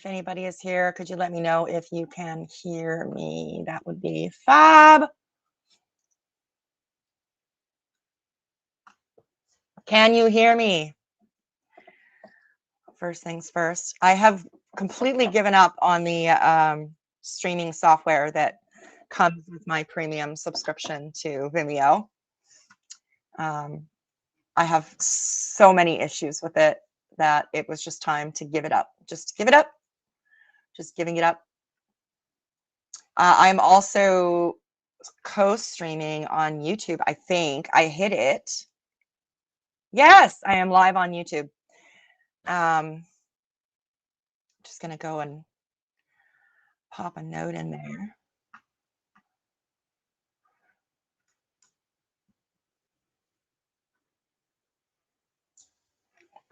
anybody is here, could you let me know if you can hear me? That would be fab. Can you hear me? First things first, I have completely given up on the streaming software that comes with my premium subscription to Vimeo. I have so many issues with it that it was just time to give it up. Just give it up. Just giving it up. I'm also co-streaming on YouTube. I think I hit it. Yes, I am live on YouTube. Just gonna go and pop a note in there.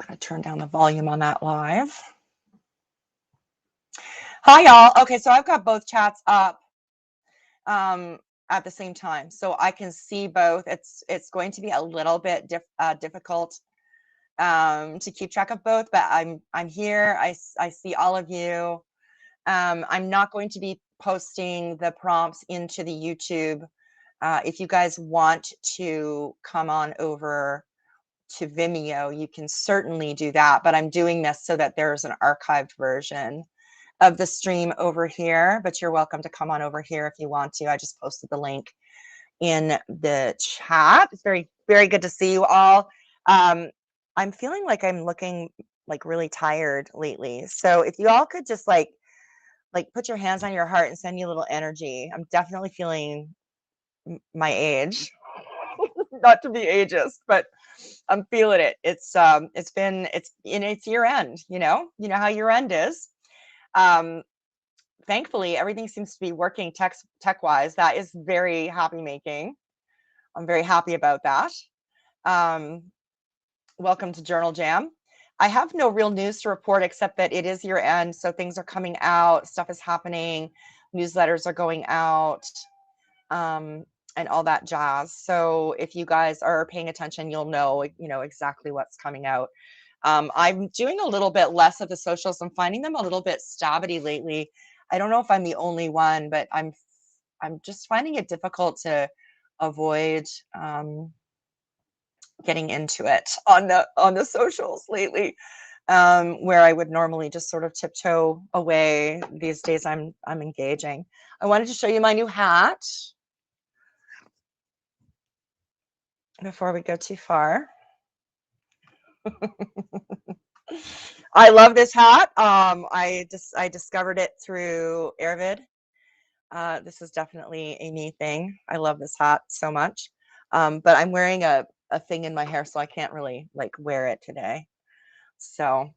Gonna turn down the volume on that live. Hi y'all. Okay, so I've got both chats up at the same time, so I can see both. It's going to be a little bit difficult to keep track of both, but I'm here. I see all of you. I'm not going to be posting the prompts into the YouTube. If you guys want to come on over to Vimeo, you can certainly do that, but I'm doing this so that there's an archived version of the stream over here, but you're welcome to come on over here if you want to. I just posted the link in the chat. It's very, very good to see you all. I'm feeling like I'm looking like really tired lately. So if you all could just like put your hands on your heart and send me a little energy. I'm definitely feeling my age. Not to be ageist, but I'm feeling it. It's year end, you know how year end is. Thankfully, everything seems to be working tech wise. That is very happy making. I'm very happy about that. Welcome to Journal Jam. I have no real news to report except that it is year end, so things are coming out, stuff is happening, newsletters are going out, and all that jazz. So if you guys are paying attention, you'll know exactly what's coming out. I'm doing a little bit less of the socials. I'm finding them a little bit stabbity lately. I don't know if I'm the only one, but I'm just finding it difficult to avoid getting into it on the socials lately, where I would normally just sort of tiptoe away. These days I'm engaging. I wanted to show you my new hat before we go too far. I love this hat. I discovered it through Airvid. This is definitely a me thing. I love this hat so much. But I'm wearing a thing in my hair, so I can't really like wear it today. So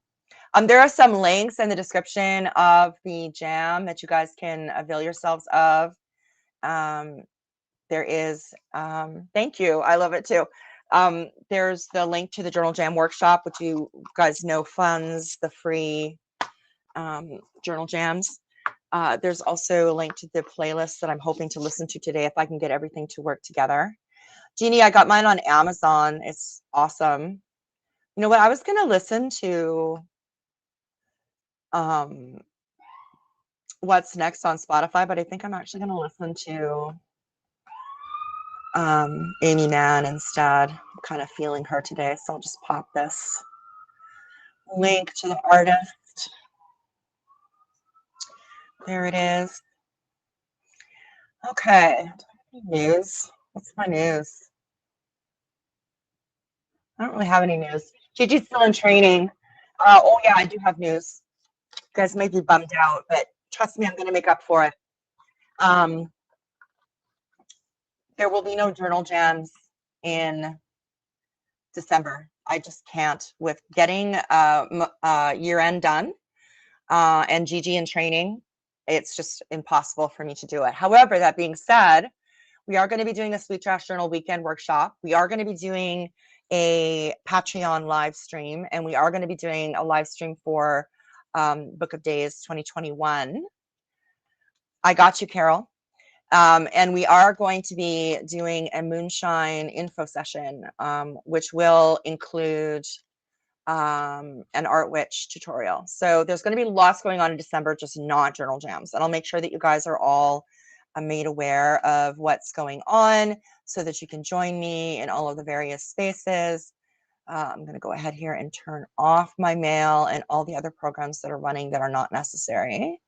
there are some links in the description of the jam that you guys can avail yourselves of. There is, thank you. I love it too. There's the link to the Journal Jam workshop, which you guys know funds the free journal jams. There's also a link to the playlist that I'm hoping to listen to today if I can get everything to work together. Jeannie, I got mine on Amazon. It's awesome. You know what? I was going to listen to What's Next on Spotify, but I think I'm actually going to listen to Amy Mann instead. I'm kind of feeling her today, so I'll just pop this link to the artist. There it is. Okay, news. What's my news? I don't really have any news. Gigi's still in training. Oh yeah, I do have news. You guys may be bummed out, but trust me, I'm going to make up for it. There will be no journal jams in December. I just can't with getting year end done and Gigi in training. It's just impossible for me to do it. However, that being said, we are going to be doing a Sweet Trash Journal weekend workshop. We are going to be doing a Patreon live stream, and we are going to be doing a live stream for Book of Days 2021. I got you, Carol. And we are going to be doing a moonshine info session, which will include an Art Witch tutorial. So there's going to be lots going on in December, just not journal jams. And I'll make sure that you guys are all made aware of what's going on so that you can join me in all of the various spaces. I'm going to go ahead here and turn off my mail and all the other programs that are running that are not necessary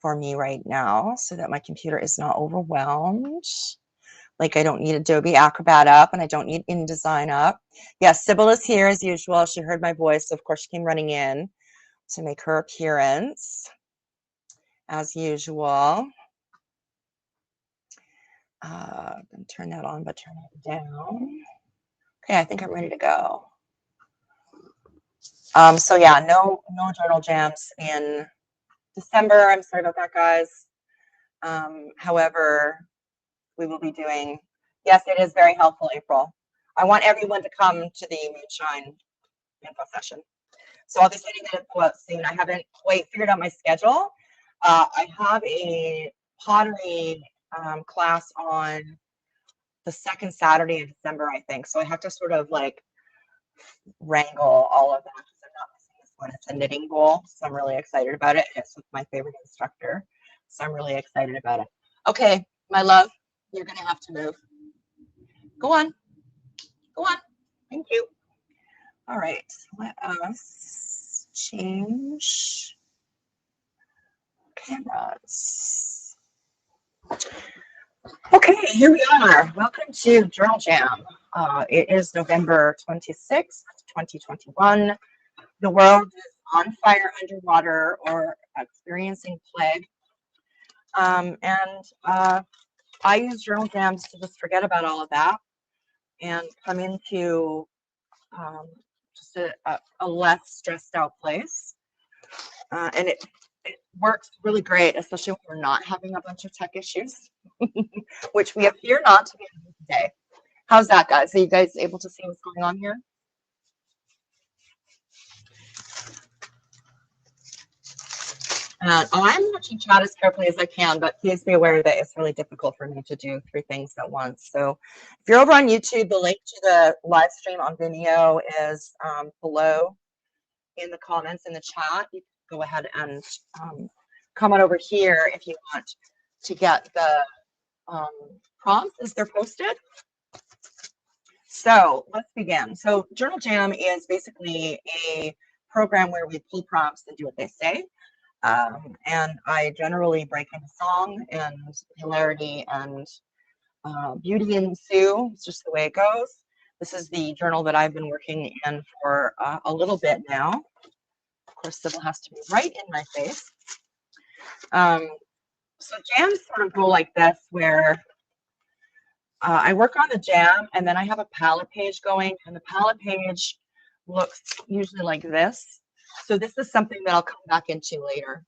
for me right now so that my computer is not overwhelmed. Like I don't need Adobe Acrobat up and I don't need InDesign up. Yes, Sybil is here as usual. She heard my voice. So of course, she came running in to make her appearance as usual. Turn that on, but turn it down. Okay, I think I'm ready to go. So yeah, no journal jams in December. I'm sorry about that, guys. However, we will be doing, yes, it is very helpful, April. I want everyone to come to the Moonshine info session. So I'll be sending that info out soon. I haven't quite figured out my schedule. I have a pottery class on the second Saturday of December, I think. So I have to sort of like wrangle all of that because I'm not missing this one. It's a knitting bowl, so I'm really excited about it. It's with my favorite instructor, so I'm really excited about it. Okay, my love, you're gonna have to move. Go on, go on. Thank you. All right, let us change cameras. Okay, here we are. Welcome to Journal Jam. It is November 26th, 2021. The world is on fire underwater or experiencing plague. I use journal jams to just forget about all of that and come into just a less stressed out place. And it works really great, especially when we're not having a bunch of tech issues, which we appear not to be having today. How's that, guys? Are you guys able to see what's going on here? I'm watching chat as carefully as I can, but please be aware that it's really difficult for me to do 3 things at once. So if you're over on YouTube, the link to the live stream on Vimeo is below in the comments in the chat. You can go ahead and come on over here if you want to get the prompts as they're posted. So let's begin. So Journal Jam is basically a program where we pull prompts and do what they say. And I generally break into song and hilarity and beauty ensue. It's just the way it goes. This is the journal that I've been working in for a little bit now. Of course, Sybil has to be right in my face. So jams sort of go like this, where I work on the jam and then I have a palette page going, and the palette page looks usually like this. So this is something that I'll come back into later,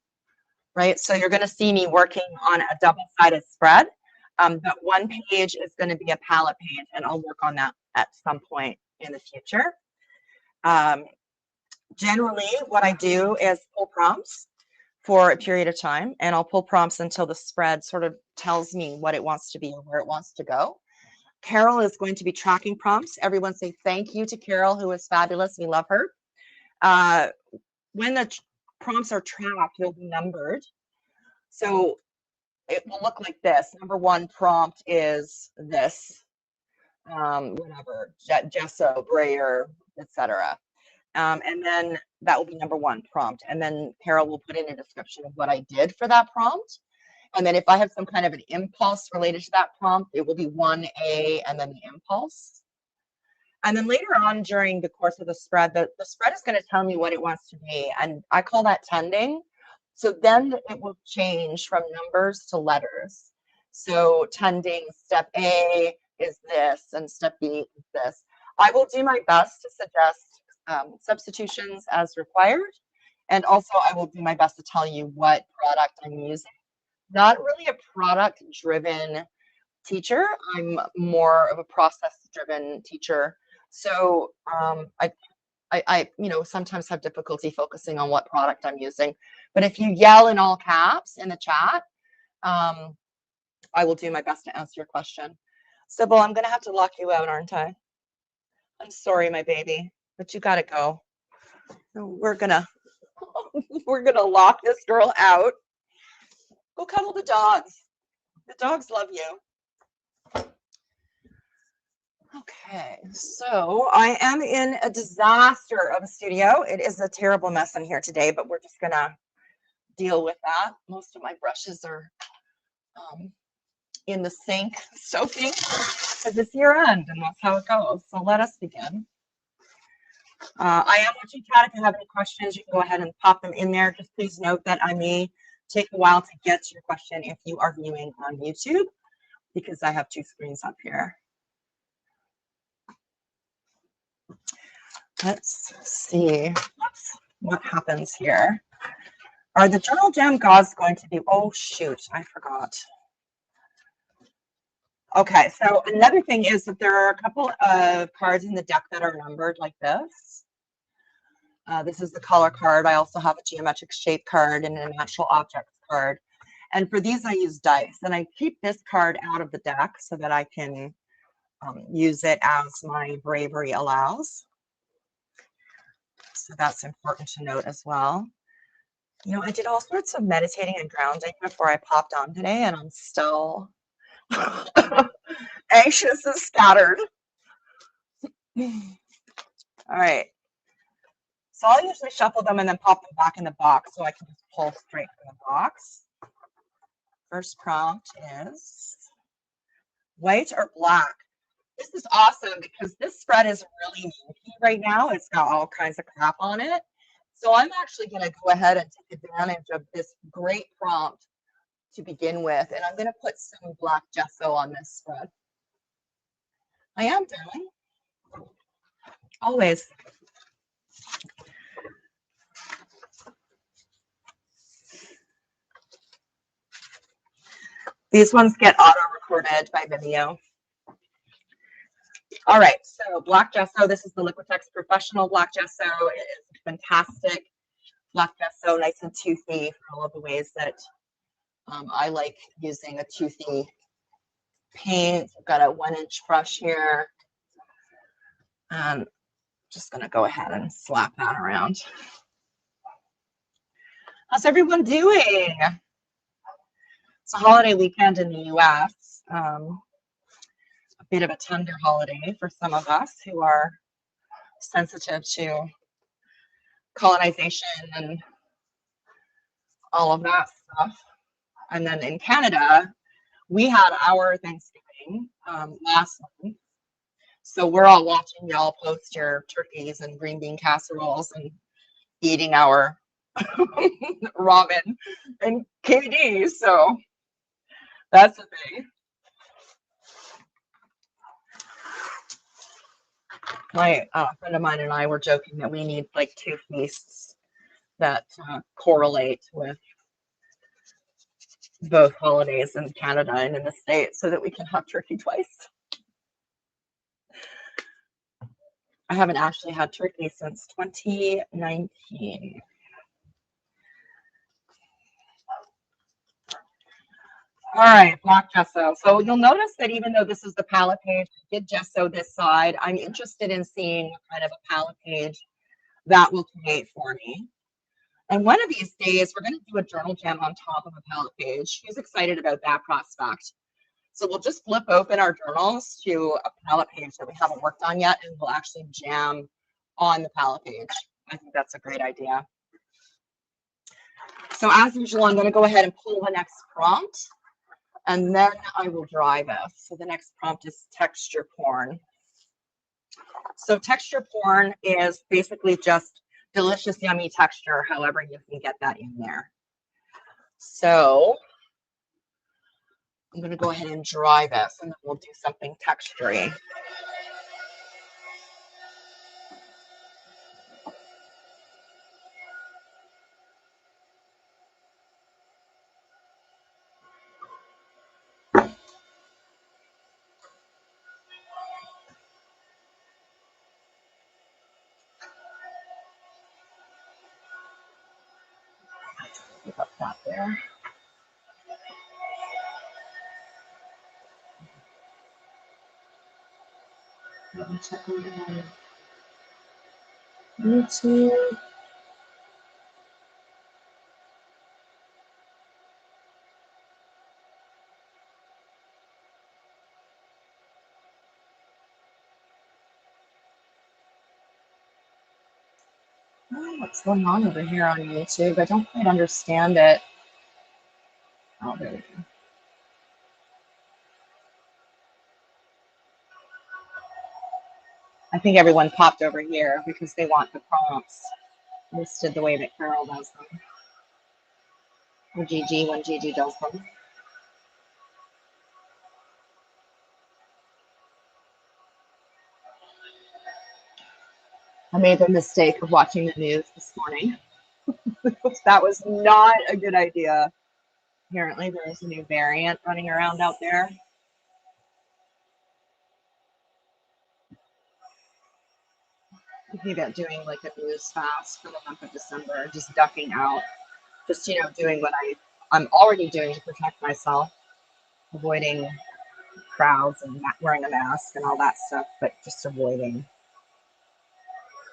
right? So you're going to see me working on a double-sided spread, but one page is going to be a palette page, and I'll work on that at some point in the future. Generally, what I do is pull prompts for a period of time, and I'll pull prompts until the spread sort of tells me what it wants to be or where it wants to go. Carol is going to be tracking prompts. Everyone say thank you to Carol, who is fabulous. We love her. When the prompts are tracked, they'll be numbered. So it will look like this. Number 1 prompt is this, whatever, gesso, brayer, etc. And then that will be number 1 prompt. And then Carol will put in a description of what I did for that prompt. And then if I have some kind of an impulse related to that prompt, it will be 1A and then the impulse. And then later on during the course of the spread, the spread is going to tell me what it wants to be. And I call that tending. So then it will change from numbers to letters. So tending, step A is this, and step B is this. I will do my best to suggest substitutions as required. And also I will do my best to tell you what product I'm using. Not really a product-driven teacher. I'm more of a process-driven teacher. So I sometimes have difficulty focusing on what product I'm using. But if you yell in all caps in the chat, I will do my best to answer your question. Sybil, I'm going to have to lock you out, aren't I? I'm sorry, my baby, but you got to go. So we're gonna lock this girl out. Go cuddle the dogs. The dogs love you. Okay, so I am in a disaster of a studio. It is a terrible mess in here today, but we're just gonna deal with that. Most of my brushes are in the sink soaking because it's year end and that's how it goes. So let us begin. I am watching chat. If you have any questions, you can go ahead and pop them in there. Just please note that I may take a while to get to your question if you are viewing on YouTube, because I have two screens up here. Let's see what happens here. Are the Journal Jam gauze going to be, oh shoot, I forgot. Okay, so another thing is that there are a couple of cards in the deck that are numbered like this. This is the color card. I also have a geometric shape card and a natural objects card. And for these, I use dice. And I keep this card out of the deck so that I can use it as my bravery allows. So that's important to note as well. You know, I did all sorts of meditating and grounding before I popped on today, and I'm still anxious and scattered. All right. So I'll usually shuffle them and then pop them back in the box so I can just pull straight from the box. First prompt is white or black. This is awesome because this spread is really minky right now. It's got all kinds of crap on it. So I'm actually going to go ahead and take advantage of this great prompt to begin with. And I'm going to put some black gesso on this spread. I am doing. Always. These ones get auto-recorded by Vimeo. All right, so black gesso. This is the Liquitex Professional Black Gesso. It is fantastic black gesso, nice and toothy for all of the ways that I like using a toothy paint. I've got a 1-inch brush here. Just going to go ahead and slap that around. How's everyone doing? It's a holiday weekend in the U.S. A bit of a tender holiday for some of us who are sensitive to colonization and all of that stuff. And then in Canada, we had our Thanksgiving last month. So we're all watching y'all post your turkeys and green bean casseroles and eating our ramen and KD. So that's the thing. My friend of mine and I were joking that we need like 2 feasts that correlate with both holidays in Canada and in the States so that we can have turkey twice. I haven't actually had turkey since 2019. All right, black gesso. So you'll notice that even though this is the palette page, I did gesso this side. I'm interested in seeing what kind of a palette page that will create for me. And one of these days, we're going to do a journal jam on top of a palette page. Who's excited about that prospect? So we'll just flip open our journals to a palette page that we haven't worked on yet, and we'll actually jam on the palette page. I think that's a great idea. So as usual, I'm going to go ahead and pull the next prompt, and then I will dry this. So the next prompt is texture porn. So texture porn is basically just delicious, yummy texture, however you can get that in there. So I'm going to go ahead and dry this, and then we'll do something textury. Put that there. Let me check again. YouTube. What's going on over here on YouTube? I don't quite understand it. Oh, there we go. I think everyone popped over here because they want the prompts listed the way that Carol does them. Or Gigi when Gigi does them. I made the mistake of watching the news this morning. That was not a good idea. Apparently, there is a new variant running around out there. Thinking about doing like a news fast for the month of December, just ducking out, just doing what I'm already doing to protect myself, avoiding crowds and wearing a mask and all that stuff, but just avoiding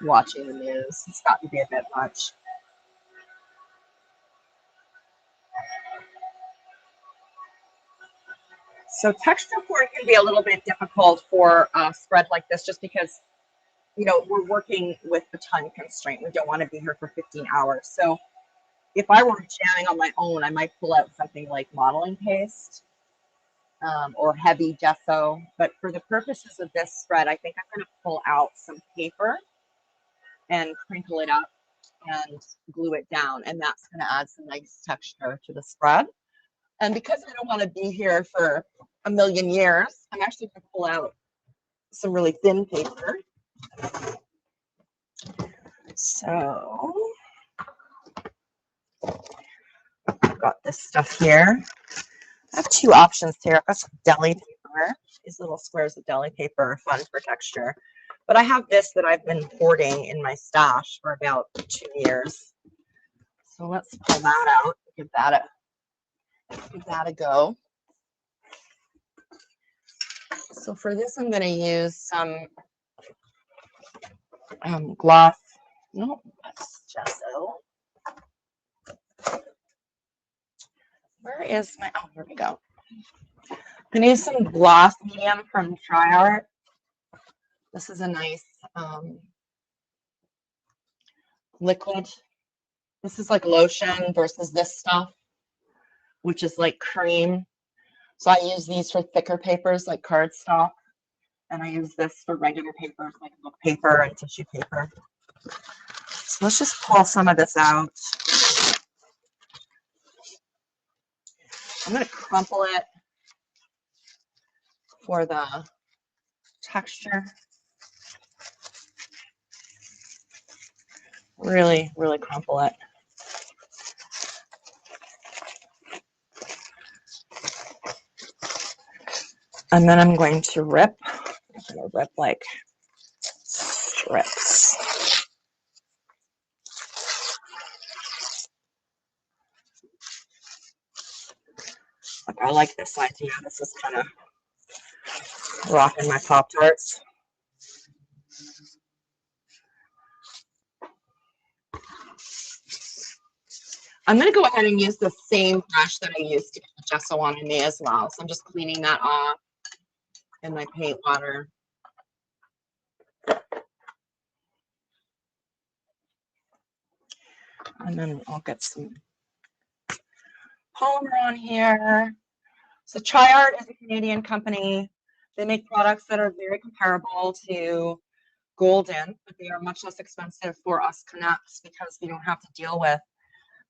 watching the news. It's got to be a bit much. So texture pouring can be a little bit difficult for a spread like this, just because we're working with a time constraint. We don't want to be here for 15 hours. So if I were jamming on my own, I might pull out something like modeling paste or heavy gesso. But for the purposes of this spread, I think I'm going to pull out some paper and crinkle it up and glue it down. And that's going to add some nice texture to the spread. And because I don't want to be here for a million years, I'm actually going to pull out some really thin paper. So I've got this stuff here. I have two options here. I've got some deli paper. These little squares of deli paper are fun for texture. But I have this that I've been hoarding in my stash for about 2 years. So let's pull that out. Give that a go. So for this, I'm going to use some gloss. No, that's gesso. Where is my, oh, here we go. I'm going to use some gloss medium from Triart. This is a nice liquid. This is like lotion versus this stuff, which is like cream. So I use these for thicker papers like cardstock, and I use this for regular papers like book paper and tissue paper. So let's just pull some of this out. I'm going to crumple it for the texture. Really, really crumple it. And then I'm going to rip. I'm going to rip like strips. Like, I like this idea. This is kind of rocking my Pop-Tarts. I'm going to go ahead and use the same brush that I used to get the gesso on in me as well. So I'm just cleaning that off in my paint water. And then I'll get some polymer on here. So Triart is a Canadian company. They make products that are very comparable to Golden, but they are much less expensive for us Canucks because we don't have to deal with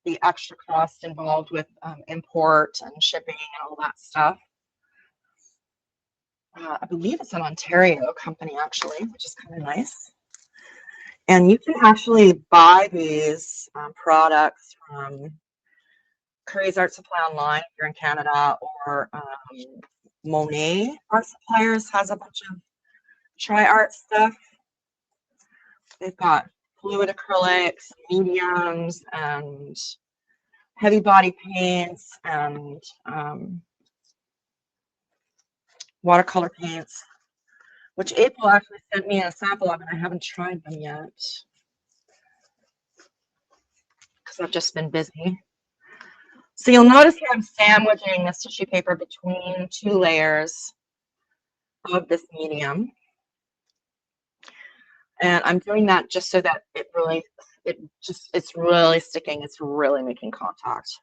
the extra cost involved with import and shipping and all that stuff. I believe it's an Ontario company actually, which is kind of nice. And you can actually buy these products from Curry's Art Supply online if you're in Canada, or Monet Art Suppliers has a bunch of Triart stuff. They've got fluid acrylics, mediums, and heavy body paints, and watercolor paints, which April actually sent me a sample of, and I haven't tried them yet. because I've just been busy. So you'll notice here I'm sandwiching this tissue paper between 2 layers of this medium. And I'm doing that just so that it's really sticking. It's really making contact.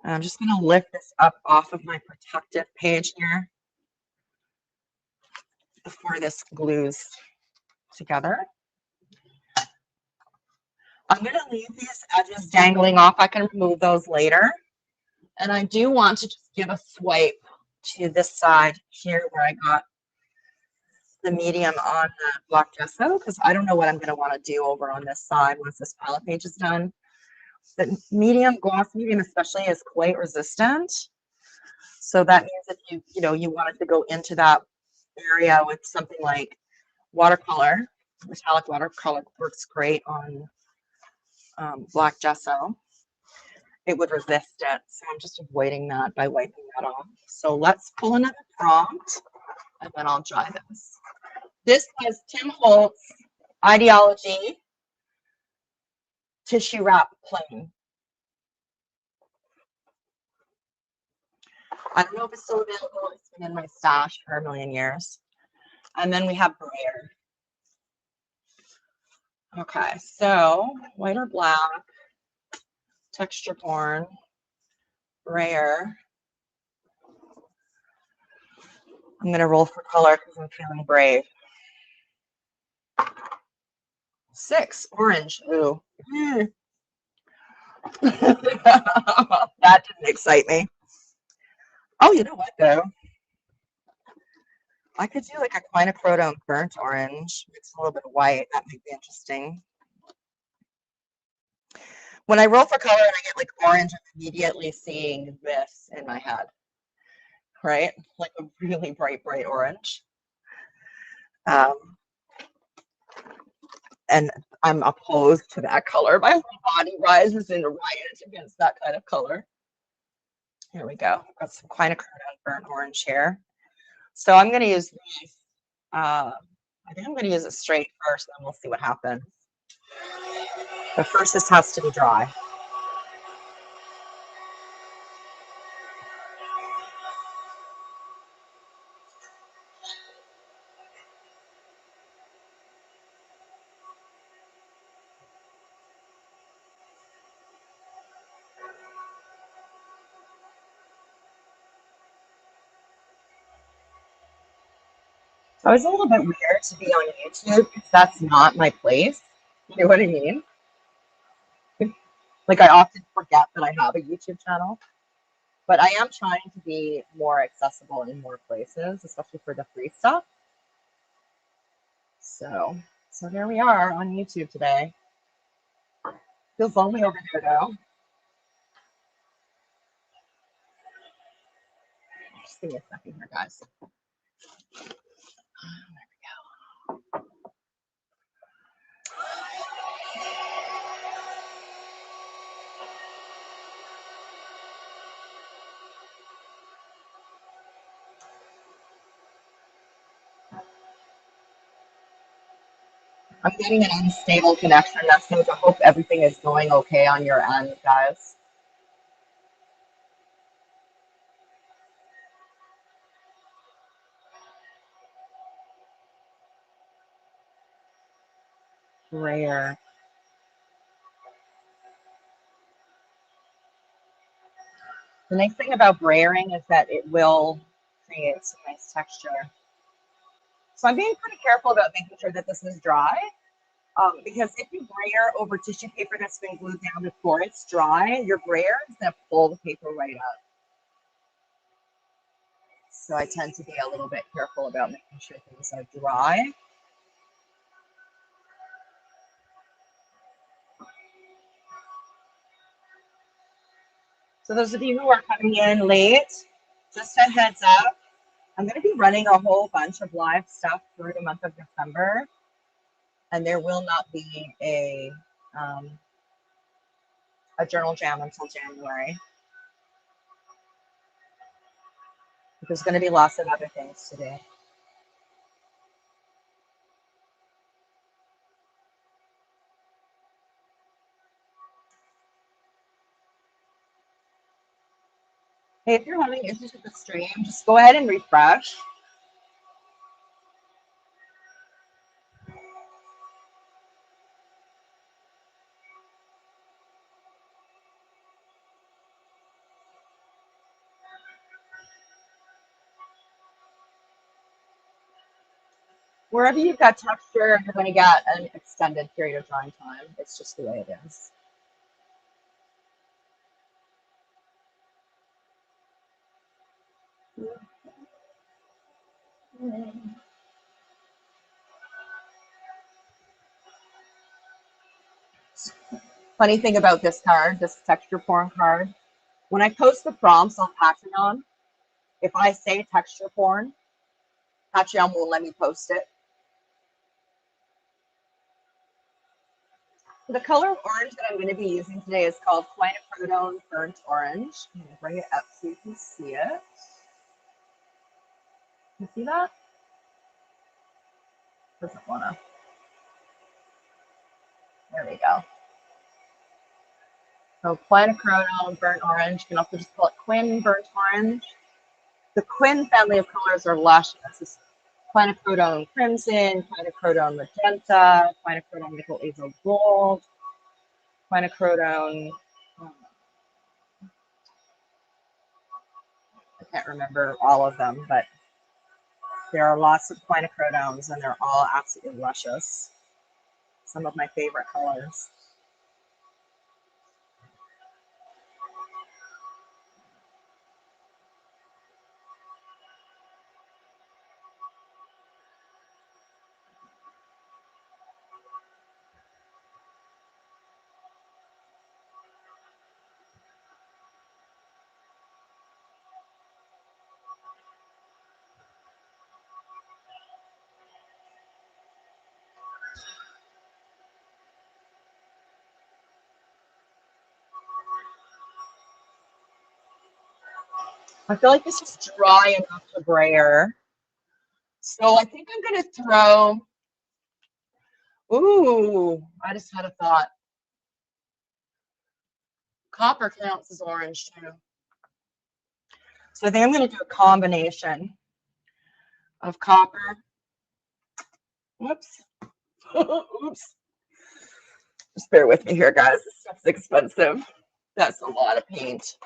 And I'm just going to lift this up off of my protective page here before this glues together. I'm going to leave these edges dangling off. I can remove those later. And I do want to just give a swipe to this side here where I got the medium on the block gesso, because I don't know what I'm going to want to do over on this side once this palette page is done. The medium, gloss medium especially, is quite resistant. So that means if you wanted to go into that area with something like watercolor, metallic watercolor works great on black gesso, it would resist it. So I'm just avoiding that by wiping that off. So let's pull another prompt and then I'll dry this. This was Tim Holtz Ideology Tissue Wrap Plain. I don't know if it's still available. It's been in my stash for a million years. And then we have Brayer. Okay, so white or black, texture born, Brayer. I'm going to roll for color because I'm feeling brave. 6, orange. Ooh. That didn't excite me. Oh, you know what, though? I could do like a quinacridone burnt orange. It's a little bit of white. That might be interesting. When I roll for color and I get like orange, I'm immediately seeing this in my head, right? Like a really bright, bright orange. And I'm opposed to that color. My whole body rises in riot against that kind of color. Here we go. I've got some quinacridone burnt orange here. So I'm going to use these. I think I'm going to use it straight first, and then we'll see what happens. But first, this has to be dry. So it's a little bit weird to be on YouTube because that's not my place. You know what I mean? Like I often forget that I have a YouTube channel, but I am trying to be more accessible in more places, especially for the free stuff. So there we are on YouTube today. Feels lonely over there though. Just give me a second here, guys. There we go. I'm getting an unstable connection message. I hope everything is going okay on your end, guys. Brayer. The nice thing about brayering is that it will create some nice texture. So I'm being pretty careful about making sure that this is dry, because if you brayer over tissue paper that's been glued down before it's dry, your brayer is going to pull the paper right up. So I tend to be a little bit careful about making sure things are dry. So those of you who are coming in late, just a heads up, I'm going to be running a whole bunch of live stuff through the month of December, and there will not be a journal jam until January. There's going to be lots of other things to do. Hey, if you're having issues with the stream, just go ahead and refresh. Wherever you've got texture, you're going to get an extended period of drying time. It's just the way it is. Funny thing about this card, this texture porn card, when I post the prompts on Patreon, if I say texture porn, Patreon won't let me post it. So the color of orange that I'm going to be using today is called quinacridone burnt orange. I'm going to bring it up so you can see it. Can you see that? Doesn't want to. There we go. So quinacridone burnt orange. You can also just call it quin burnt orange. The quin family of colors are lush. This is quinacridone crimson, quinacridone magenta, quinacridone nickel azo gold, quinacridone. I can't remember all of them, but there are lots of quinacridones and they're all absolutely luscious. Some of my favorite colors. I feel like this is dry enough to brayer. So I think I'm going to throw, ooh, I just had a thought. Copper counts as orange too. So I think I'm going to do a combination of copper. Whoops. Oops. Just bear with me here, guys. This stuff's expensive. That's a lot of paint.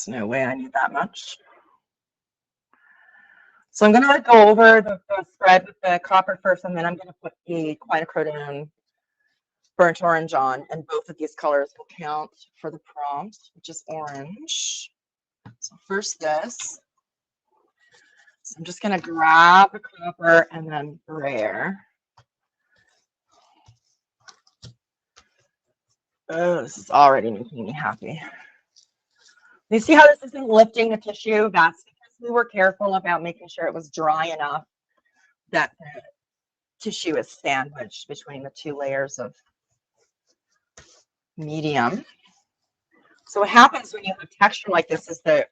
There's no way I need that much. So I'm going to go over the spread with the copper first, and then I'm going to put the quinacridone burnt orange on, and both of these colors will count for the prompt, which is orange. So first this. So I'm just going to grab the copper and then brayer. Oh, this is already making me happy. You see how this isn't lifting the tissue? That's because we were careful about making sure it was dry enough that the tissue is sandwiched between the two layers of medium. So what happens when you have texture like this is the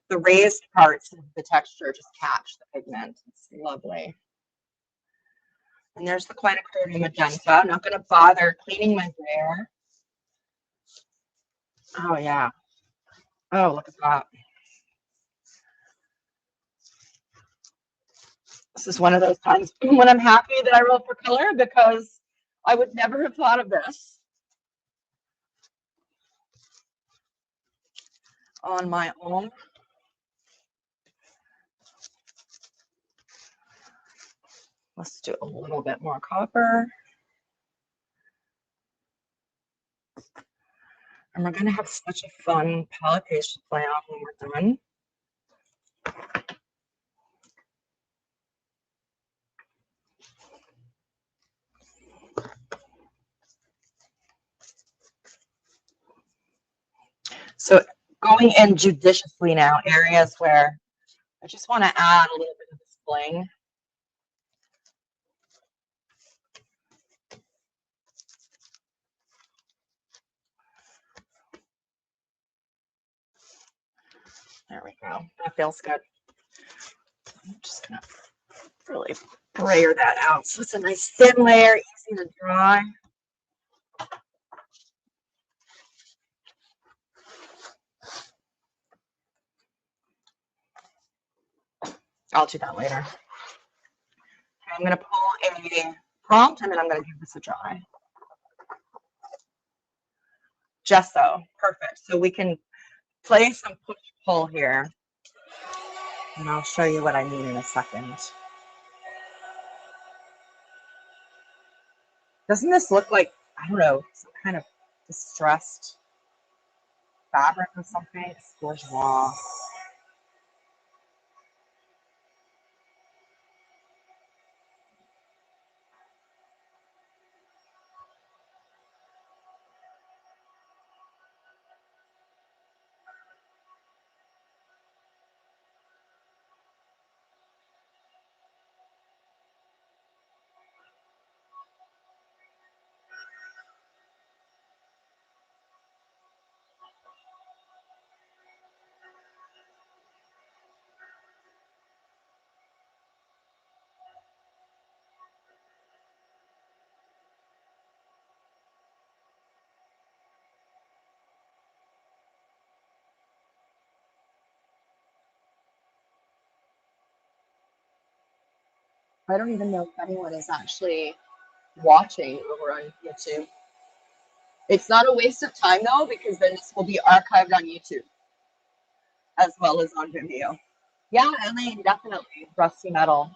raised parts of the texture just catch the pigment. It's lovely. And there's the quinacridone magenta. I'm not going to bother cleaning my brayer. Oh, yeah. Oh, look at that. This is one of those times when I'm happy that I wrote for color because I would never have thought of this on my own. Let's do a little bit more copper. And we're going to have such a fun palette page to play on when we're done. So going in judiciously now, areas where I just want to add a little bit of this bling. There we go. That feels good. I'm just going to really brayer that out. So it's a nice thin layer, easy to dry. I'll do that later. I'm going to pull a prompt and then I'm going to give this a dry. Gesso, perfect. So we can play some push-pull here. And I'll show you what I mean in a second. Doesn't this look like, I don't know, some kind of distressed fabric or something? It's gorgeous. I don't even know if anyone is actually watching over on YouTube. It's not a waste of time though, because then this will be archived on YouTube as well as on Vimeo. Yeah, Elaine, definitely. Rusty metal.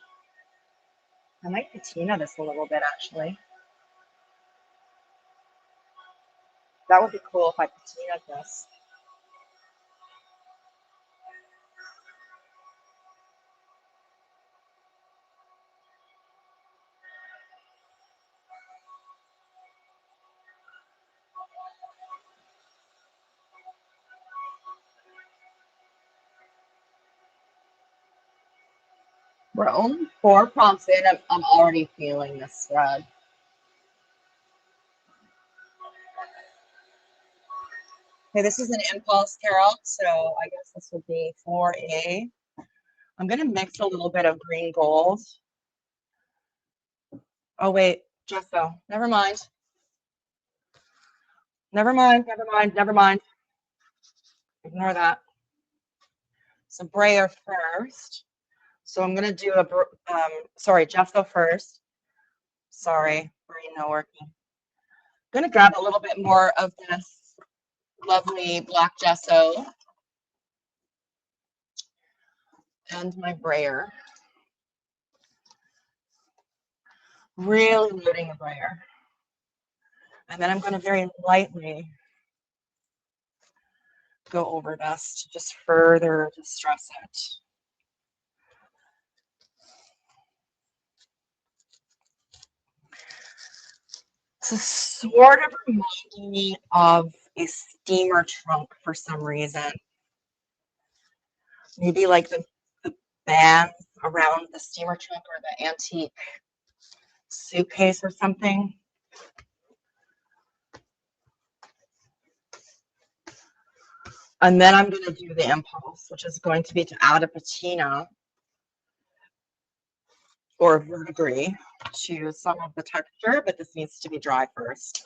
I might patina this a little bit actually. That would be cool if I patinaed this. We're only 4 prompts in. I'm already feeling this thread. Okay, this is an impulse, Carol. So I guess this would be 4A. I'm going to mix a little bit of green gold. Oh, wait, gesso. Never mind. Never mind, never mind, never mind. Ignore that. So brayer first. So I'm going to do a, gesso first. Sorry, brain not working. I'm going to grab a little bit more of this lovely black gesso and my brayer. Really loading the brayer. And then I'm going to very lightly go over this to just further distress it. This is sort of reminding me of a steamer trunk for some reason. Maybe like the bands around the steamer trunk or the antique suitcase or something. And then I'm going to do the impulse, which is going to be to add a patina or verdigris to some of the texture, but this needs to be dry first.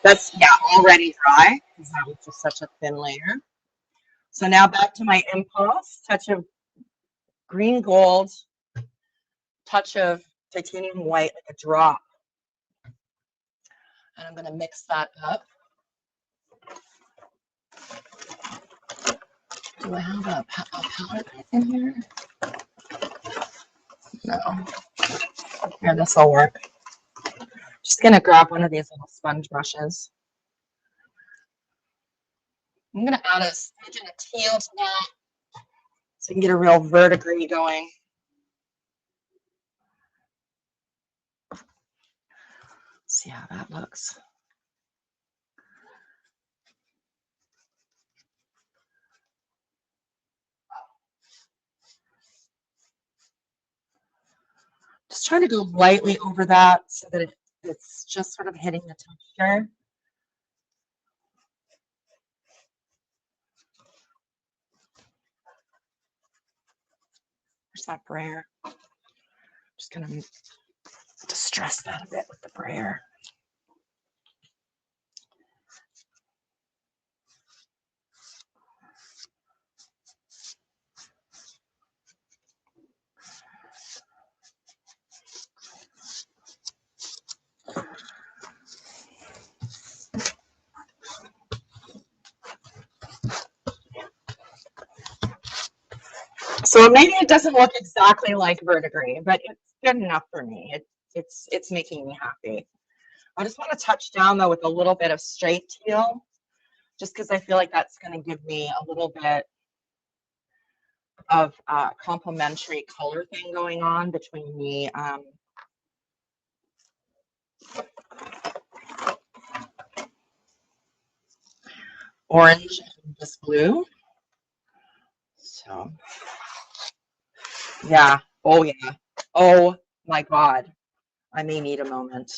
That's, yeah, already dry because that was just such a thin layer. So now back to my impulse, touch of green gold, touch of titanium white, like a drop. And I'm going to mix that up. Do I have a palette in here? No. Here, this will work. Just gonna grab one of these little sponge brushes. I'm gonna add a smidge of teal to that so we can get a real verdigris going. See how that looks. Just trying to go lightly over that so that it's just sort of hitting the texture. Where's that brayer? Just gonna distress that a bit with the brayer. So maybe it doesn't look exactly like verdigris, but it's good enough for me. It's making me happy. I just want to touch down though with a little bit of straight teal, just because I feel like that's going to give me a little bit of complementary color thing going on between the orange and this blue. So yeah, oh yeah, oh my God, I may need a moment.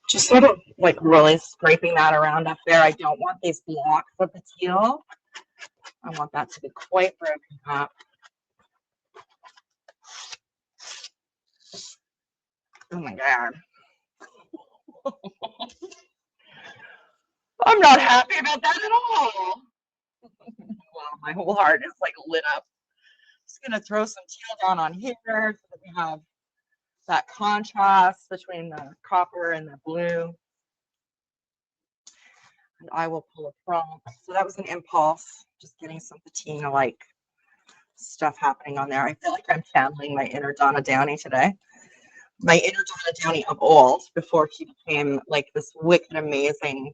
Just sort of like really scraping that around up there. I don't want these blocks of the teal. I want that to be quite broken up. Oh my God. I'm not happy about that at all. Well, my whole heart is like lit up. Just gonna throw some teal down on here so that we have that contrast between the copper and the blue. And I will pull a prompt. So that was an impulse, just getting some patina like stuff happening on there. I feel like I'm channeling my inner Donna Downey today. My inner Donna Downey of old, before she became like this wicked, amazing,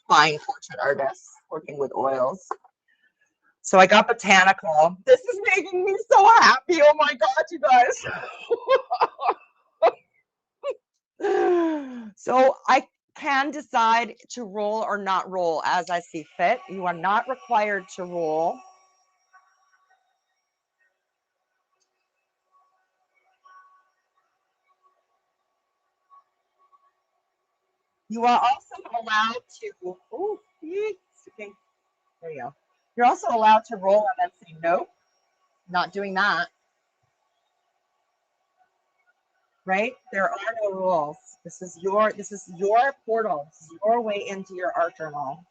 fine portrait artist working with oils. So I got botanical. This is making me so happy. Oh my God, you guys. So I can decide to roll or not roll as I see fit. You are not required to roll. You are also allowed to, oh, okay, there you go. You're also allowed to roll and then say, nope, not doing that. Right? There are no rules. This is your portal. This is your way into your art journal.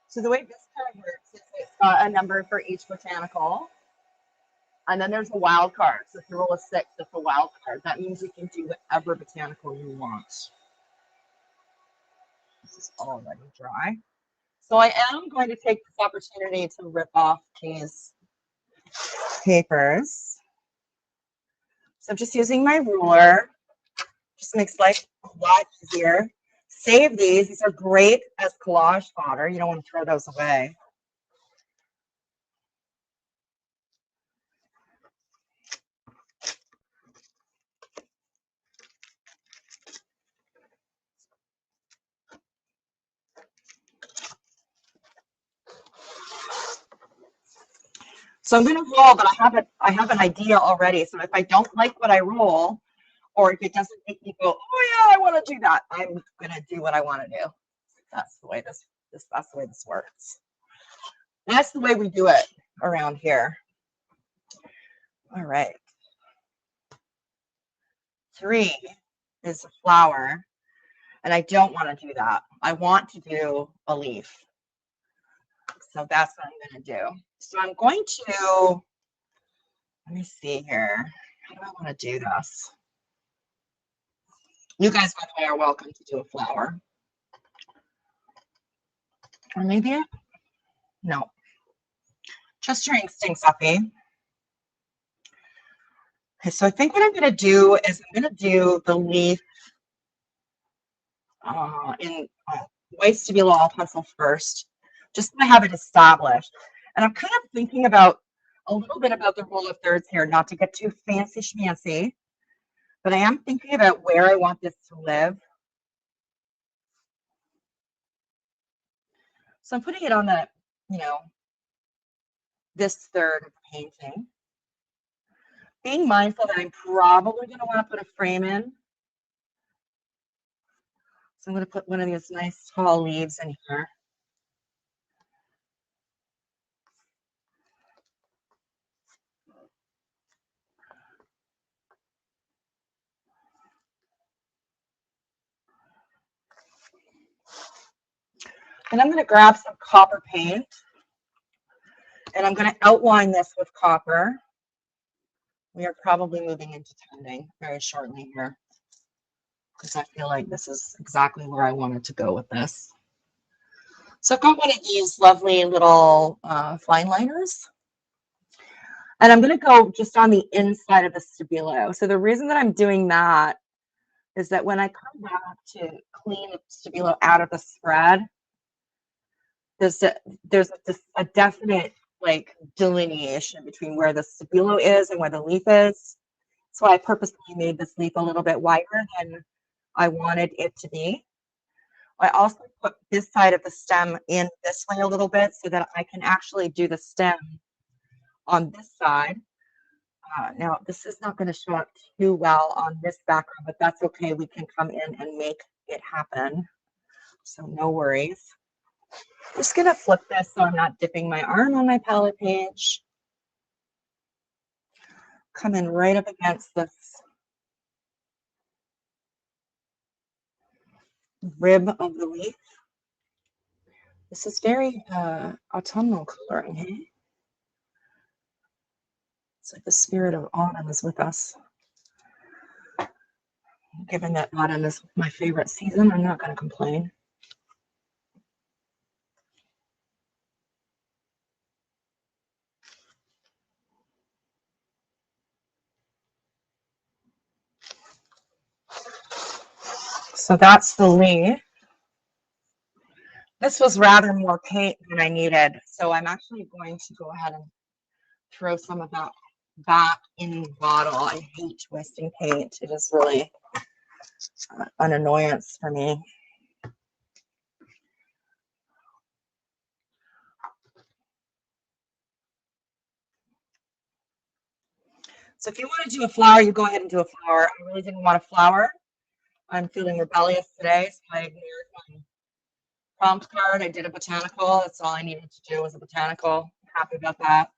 So the way this card works is it's got a number for each botanical. And then there's a wild card. So if you roll a 6, that's a wild card. That means you can do whatever botanical you want. This is already dry. So I am going to take this opportunity to rip off these papers. So I'm just using my ruler. Just makes life a lot easier. Save these. These are great as collage fodder. You don't want to throw those away. So I'm going to roll, but I have an idea already. So if I don't like what I roll, or if it doesn't make me go, oh I want to do that. I'm gonna do what I want to do. That's the way that's the way this works. That's the way we do it around here. All right. 3 is a flower, and I don't want to do that. I want to do a leaf. So that's what I'm going to do. So I'm going to, let me see here. How do I want to do this? You guys, by the way, are welcome to do a flower. Or maybe, no. Trust your instincts, Effy. Okay, so I think what I'm going to do is I'm going to do the leaf in white stabilo all pencil first, just so I have it established. And I'm kind of thinking about a little bit about the rule of thirds here, not to get too fancy schmancy, but I am thinking about where I want this to live. So I'm putting it on the, you know, this third of the painting. Being mindful that I'm probably going to want to put a frame in. So I'm going to put one of these nice tall leaves in here. And I'm going to grab some copper paint. And I'm going to outline this with copper. We are probably moving into tending very shortly here, because I feel like this is exactly where I wanted to go with this. So I've got one of these lovely little fine liners. And I'm going to go just on the inside of the stabilo. So the reason that I'm doing that is that when I come back to clean the stabilo out of the spread, there's a definite like delineation between where the stabilo is and where the leaf is. So I purposely made this leaf a little bit wider than I wanted it to be. I also put this side of the stem in this way a little bit so that I can actually do the stem on this side. Now, this is not going to show up too well on this background, but that's okay. We can come in and make it happen. So no worries. I'm just going to flip this so I'm not dipping my arm on my palette page. Come in right up against this rib of the leaf. This is very autumnal coloring, hey? It's like the spirit of autumn is with us. Given that autumn is my favorite season, I'm not going to complain. So that's the leaf. This was rather more paint than I needed, so I'm actually going to go ahead and throw some of that back in the bottle. I hate wasting paint. It is really an annoyance for me. So if you want to do a flower, you go ahead and do a flower. I really didn't want a flower. I'm feeling rebellious today, so I ignored my prompt card. I did a botanical. That's all I needed to do was a botanical. I'm happy about that.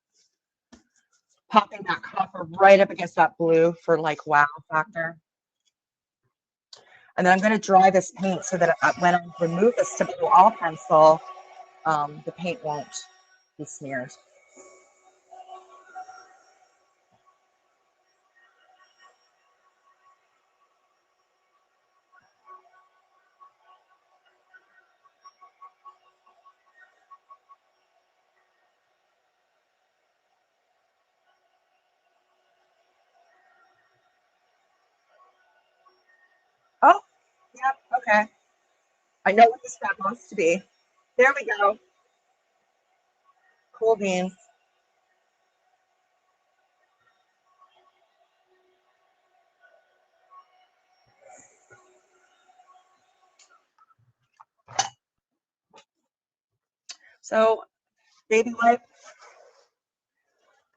Popping that copper right up against that blue for like wow factor. And then I'm going to dry this paint so that when I remove the stabilo all pencil, the paint won't be smeared. Oh, yeah, okay. I know what this spread wants to be. There we go. Cool beans. So, baby wipe.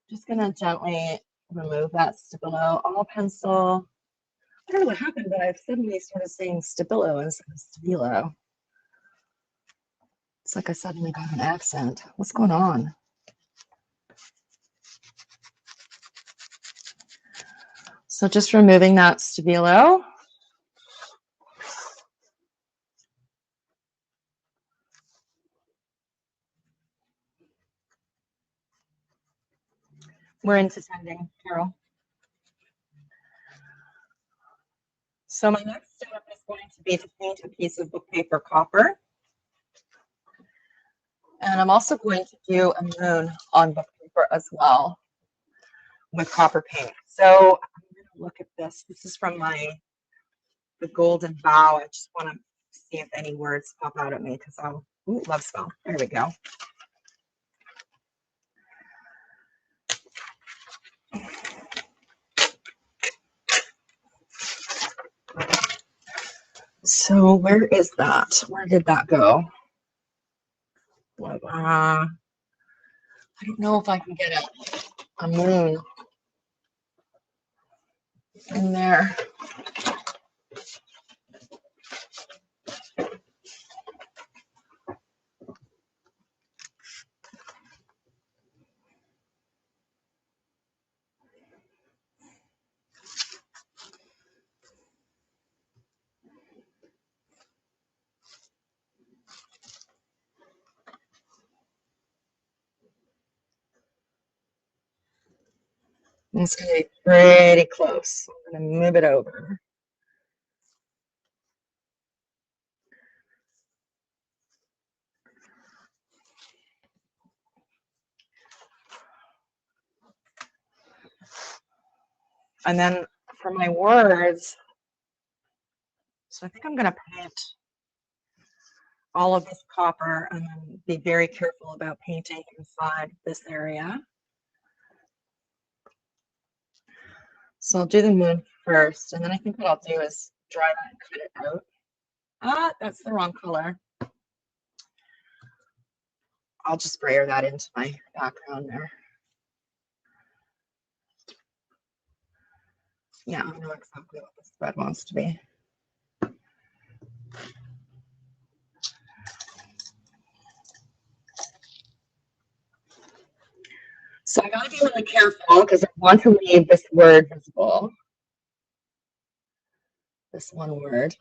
Just gonna gently remove that stabilo all pencil. I don't know what happened, but I've suddenly started saying stabilo instead of stabilo. It's like I suddenly got an accent. What's going on? So just removing that stabilo. We're into tending, Carol. So my next step is going to be to paint a piece of book paper copper. And I'm also going to do a moon on book paper as well with copper paint. So I'm going to look at this. This is from the Golden Bough. I just want to see if any words pop out at me because I'll, ooh, love spell. There we go. So where is that? Where did that go? I don't know if I can get a moon in there. It's going to be pretty close. I'm going to move it over. And then for my words, so I think I'm going to paint all of this copper and then be very careful about painting inside this area. So I'll do the moon first, and then I think what I'll do is dry that and cut it out. Ah, that's the wrong color. I'll just brayer that into my background there. Yeah, I know exactly what this thread wants to be. So I gotta be really careful because I want to leave this word visible. This one word.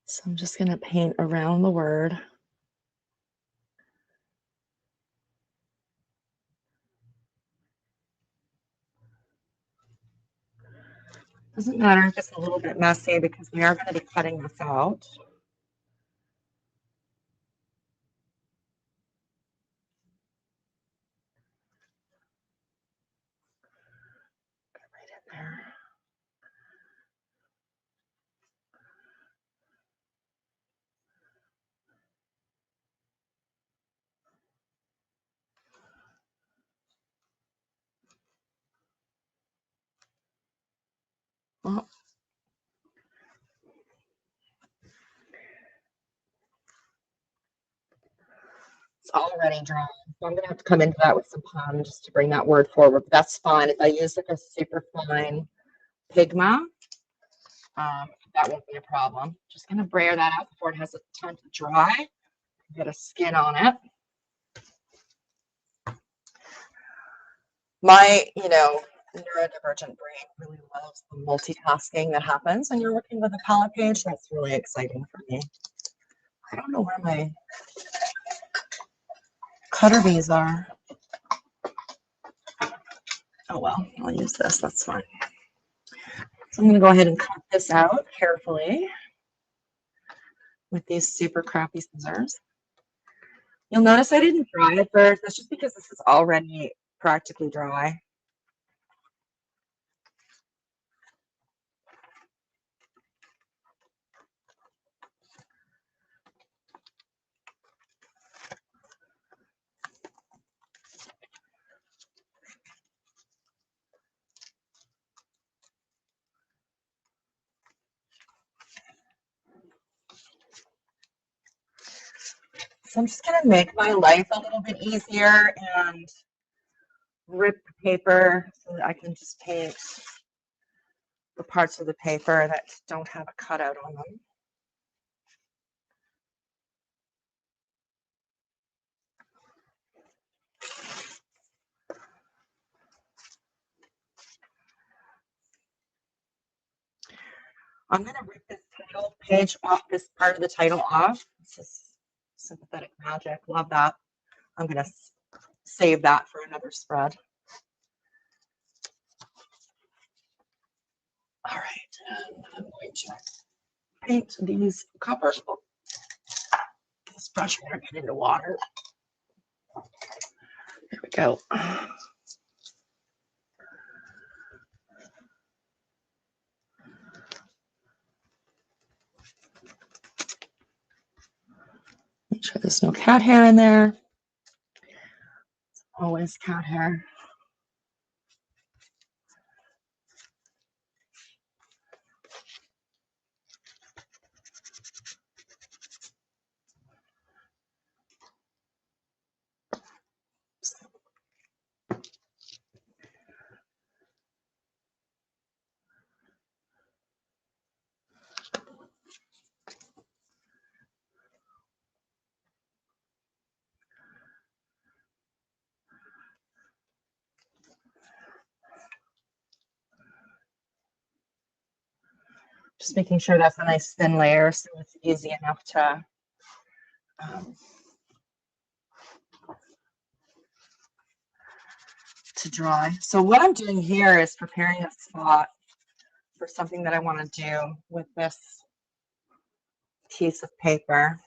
So I'm just gonna paint around the word. Doesn't matter if it's a little bit messy because we are going to be cutting this out. Get right in there. Oh. It's already drawn, so I'm going to have to come into that with some pun just to bring that word forward, but that's fine. If I use like a super fine Pigma, that won't be a problem. Just going to brayer that out before it has time to dry. Get a skin on it. My, neurodivergent brain really loves the multitasking that happens when you're working with a palette page. That's really exciting for me. I don't know where my cutter bees are. Oh well, I'll use this, that's fine. So I'm going to go ahead and cut this out carefully with these super crappy scissors. You'll notice I didn't dry it first. That's just because this is already practically dry. So So I'm just going to make my life a little bit easier and rip the paper so that I can just paint the parts of the paper that don't have a cutout on them. I'm going to rip this title page off, this part of the title off. This is sympathetic magic. Love that. I'm going to save that for another spread. All right, and I'm going to paint these copper. Oh, this brush better get into water. There we go. Make sure there's no cat hair in there. Always cat hair. Just making sure that's a nice thin layer so it's easy enough to dry. So what I'm doing here is preparing a spot for something that I want to do with this piece of paper.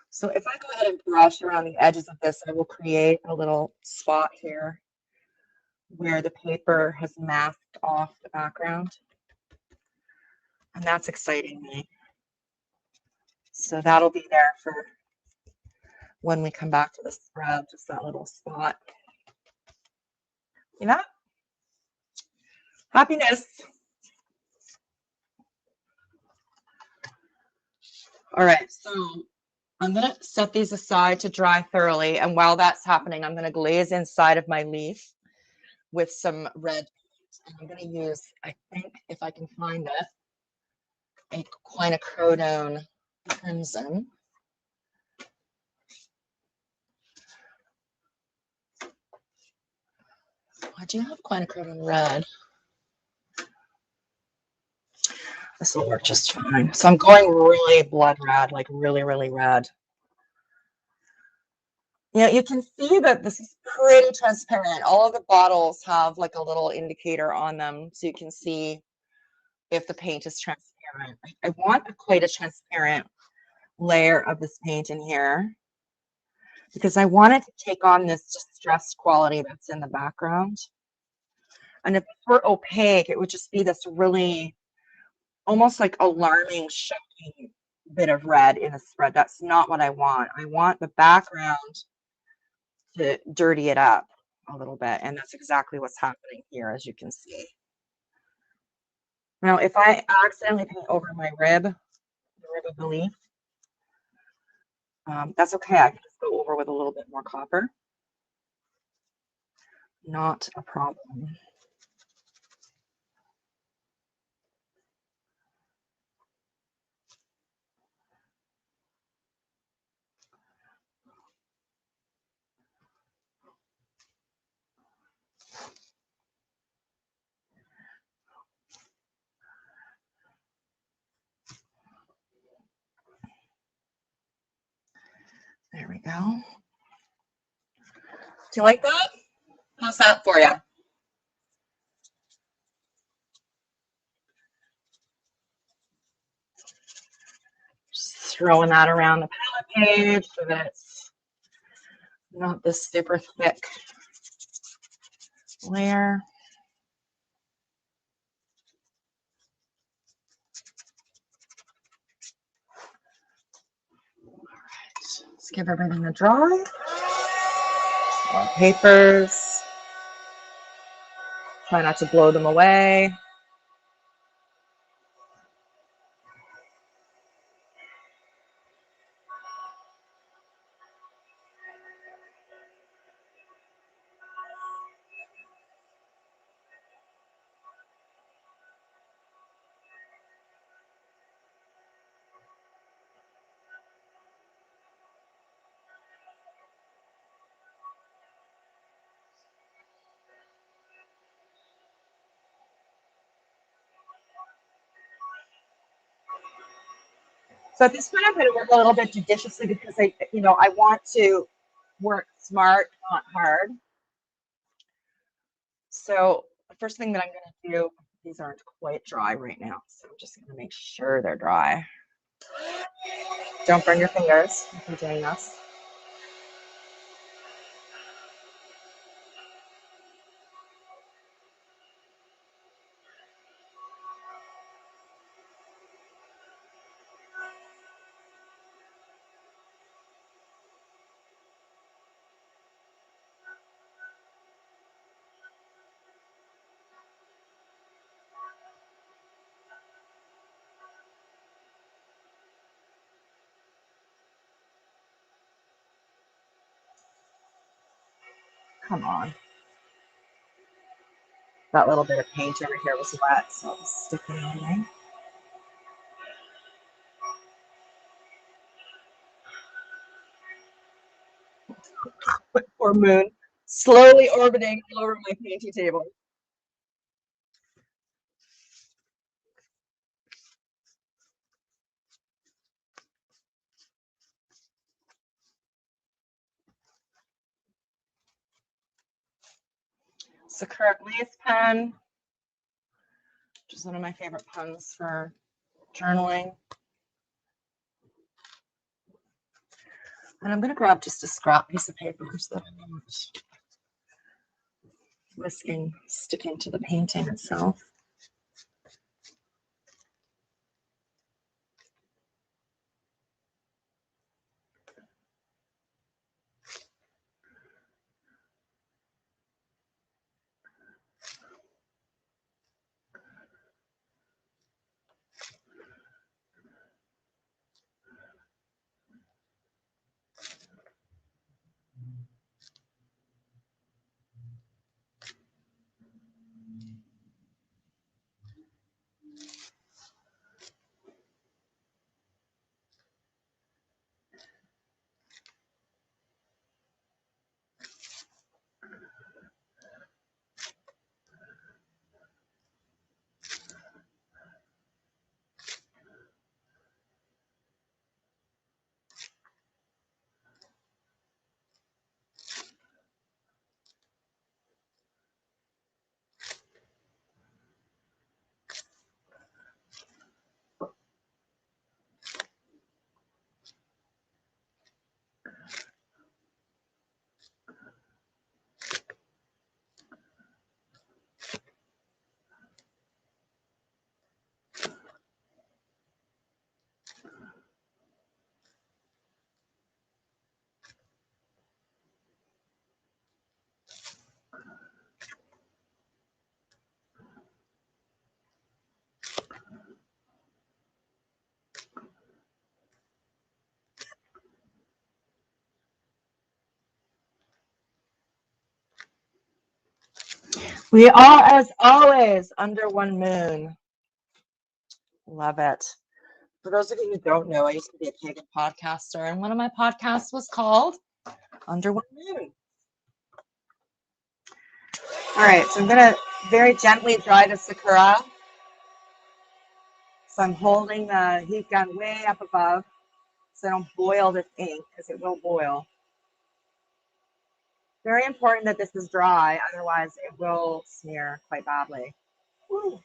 So if I go ahead and brush around the edges of this, I will create a little spot here where the paper has masked off the background. And that's exciting me. So that'll be there for when we come back to the spread, just that little spot. You know? Happiness. All right, so I'm going to set these aside to dry thoroughly. And while that's happening, I'm going to glaze inside of my leaf with some red. And I'm going to use, I think, if I can find it, a quinacridone crimson. I do have quinacridone red. This will work just fine. So I'm going really blood red, like really, really red. You know, you can see that this is pretty transparent. All of the bottles have like a little indicator on them, so you can see if the paint is transparent. I want quite a transparent layer of this paint in here because I want it to take on this distressed quality that's in the background. And if it were opaque, it would just be this really almost like alarming, shocking bit of red in a spread. That's not what I want. I want the background to dirty it up a little bit, and that's exactly what's happening here, as you can see. Now, if I accidentally paint over my rib, the rib of the leaf, that's okay. I can just go over with a little bit more copper. Not a problem. There we go. Do you like that? How's that for you? Just throwing that around the palette page so that it's not this super thick layer. All right, let's give everything a dry. More papers. Try not to blow them away. So at this point, I'm going to work a little bit judiciously because I want to work smart, not hard. So the first thing that I'm going to do, these aren't quite dry right now, so I'm just going to make sure they're dry. Don't burn your fingers if you're doing this. Come on. That little bit of paint over here was wet, so I'll just stick it on there. Poor moon, slowly orbiting all over my painting table. Sakura Glaze pen, which is one of my favorite pens for journaling. And I'm going to grab just a scrap piece of paper so that I'm not risking sticking to the painting itself. We are, as always, under one moon. Love it. For those of you who don't know, I used to be a pagan podcaster, and one of my podcasts was called Under One Moon. All right, so I'm going to very gently dry the Sakura. So I'm holding the heat gun way up above so I don't boil this ink, because it will boil. Very important that this is dry, otherwise it will smear quite badly. Woo.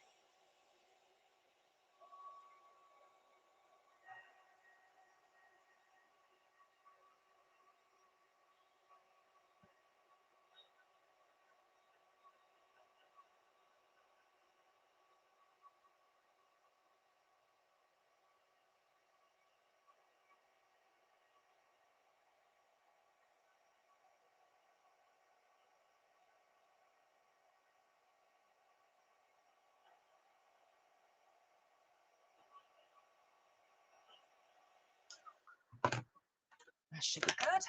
That should be good.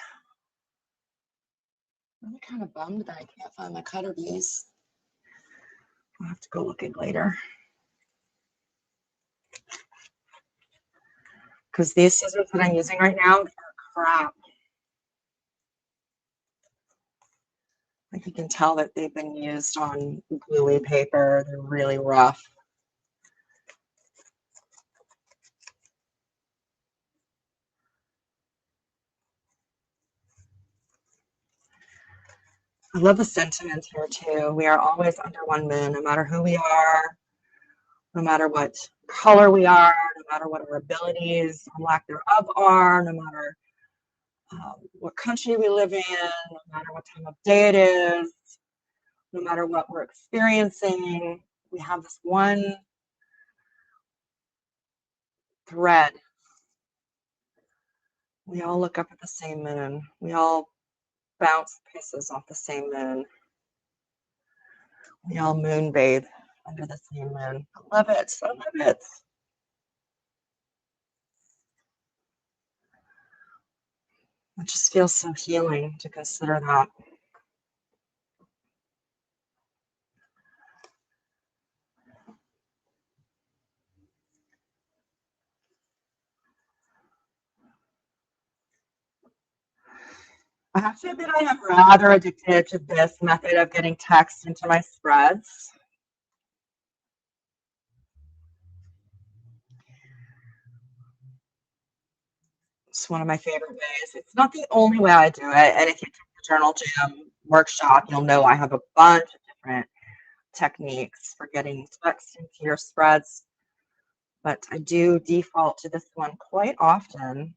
I'm kind of bummed that I can't find my cutter bees. I'll have to go looking later. Because these scissors that I'm using right now are crap. Like you can tell that they've been used on gluey paper. They're really rough. I love the sentiment here too. We are always under one moon, no matter who we are, no matter what color we are, no matter what our abilities or lack thereof are, no matter what country we live in, no matter what time of day it is, no matter what we're experiencing, we have this one thread. We all look up at the same moon. We all bounce pieces off the same moon. We all moon bathe under the same moon. I love it. I love it. It just feels so healing to consider that. I have to admit I am rather addicted to this method of getting text into my spreads. It's one of my favorite ways. It's not the only way I do it. And if you take the Journal Jam workshop, you'll know I have a bunch of different techniques for getting text into your spreads. But I do default to this one quite often.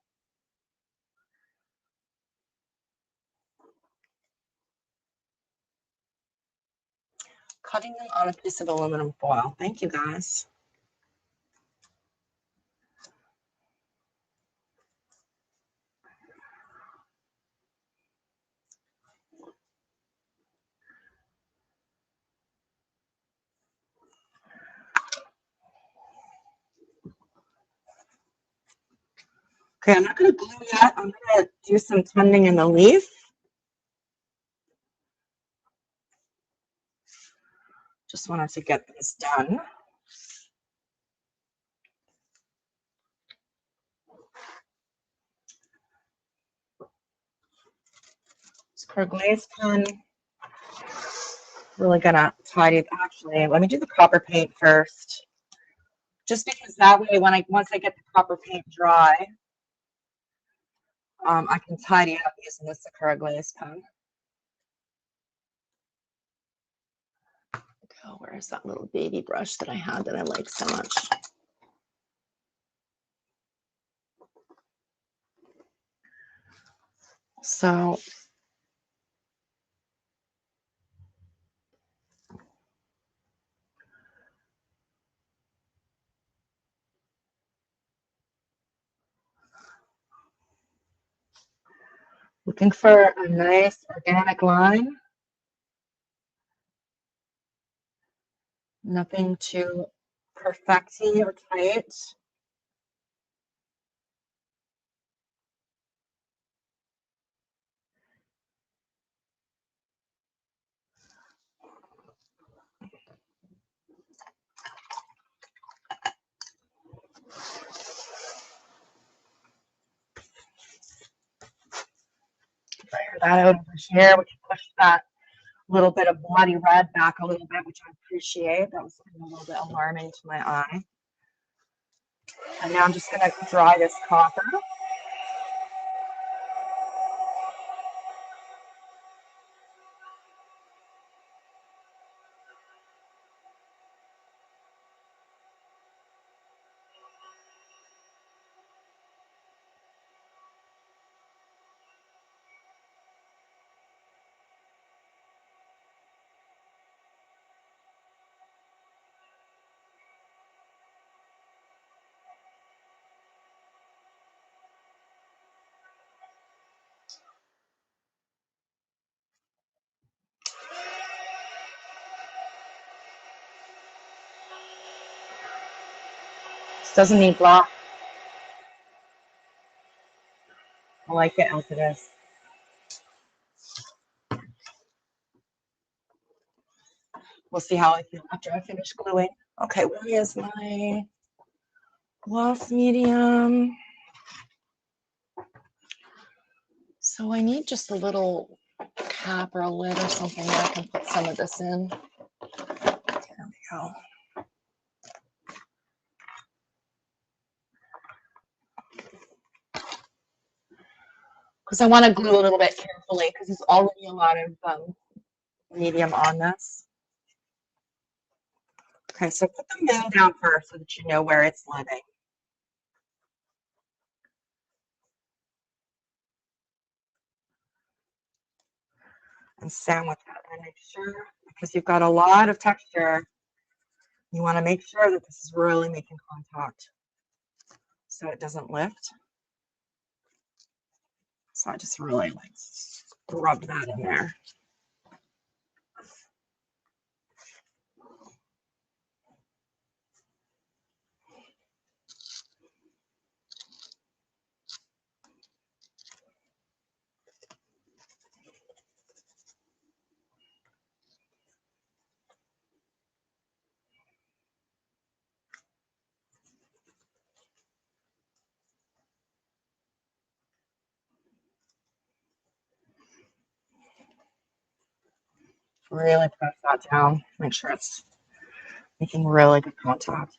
Cutting them on a piece of aluminum foil. Thank you, guys. Okay, I'm not going to glue yet. I'm going to do some tending in the leaf. Just wanted to get this done. This Glaze pen. Really gonna tidy. Actually, let me do the copper paint first, just because that way, once I get the copper paint dry, I can tidy up using the Sakura Glaze pen. Oh, where's that little baby brush that I had that I like so much? So looking for a nice organic line. Nothing too perfecty or tight. Fire that out over here. We can push that little bit of bloody red back a little bit, which I appreciate. That was a little bit alarming to my eye. And now I'm just going to dry this copper. This doesn't need block. I like it as it is. We'll see how I feel after I finish gluing. Okay, where is my gloss medium? So I need just a little cap or a lid or something that I can put some of this in. There we go. Because I want to glue a little bit carefully because there's already a lot of medium on this. Okay, so put the moon down first so that you know where it's living. And sand with that. And make sure, because you've got a lot of texture, you want to make sure that this is really making contact so it doesn't lift. So I just really like rub that in there. Really press that down. Make sure it's making really good contact.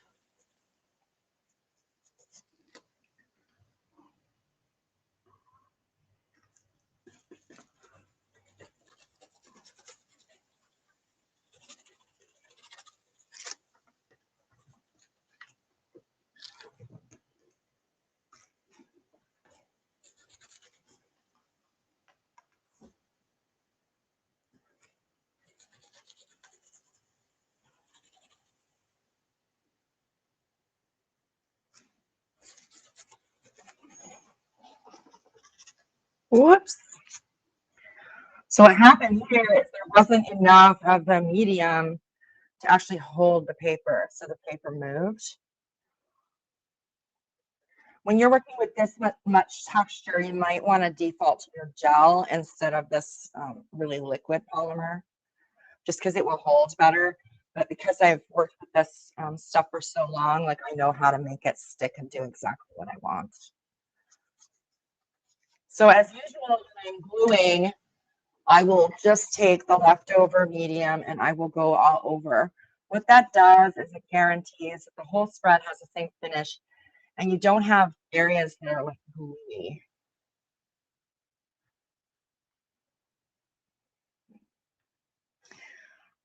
Whoops. So what happened here is there wasn't enough of the medium to actually hold the paper, so the paper moved. When you're working with this much texture, you might want to default to your gel instead of this really liquid polymer, just because it will hold better. But because I've worked with this stuff for so long, like I know how to make it stick and do exactly what I want. So as usual, when I'm gluing, I will just take the leftover medium and I will go all over. What that does is it guarantees that the whole spread has the same finish and you don't have areas that are like gooey.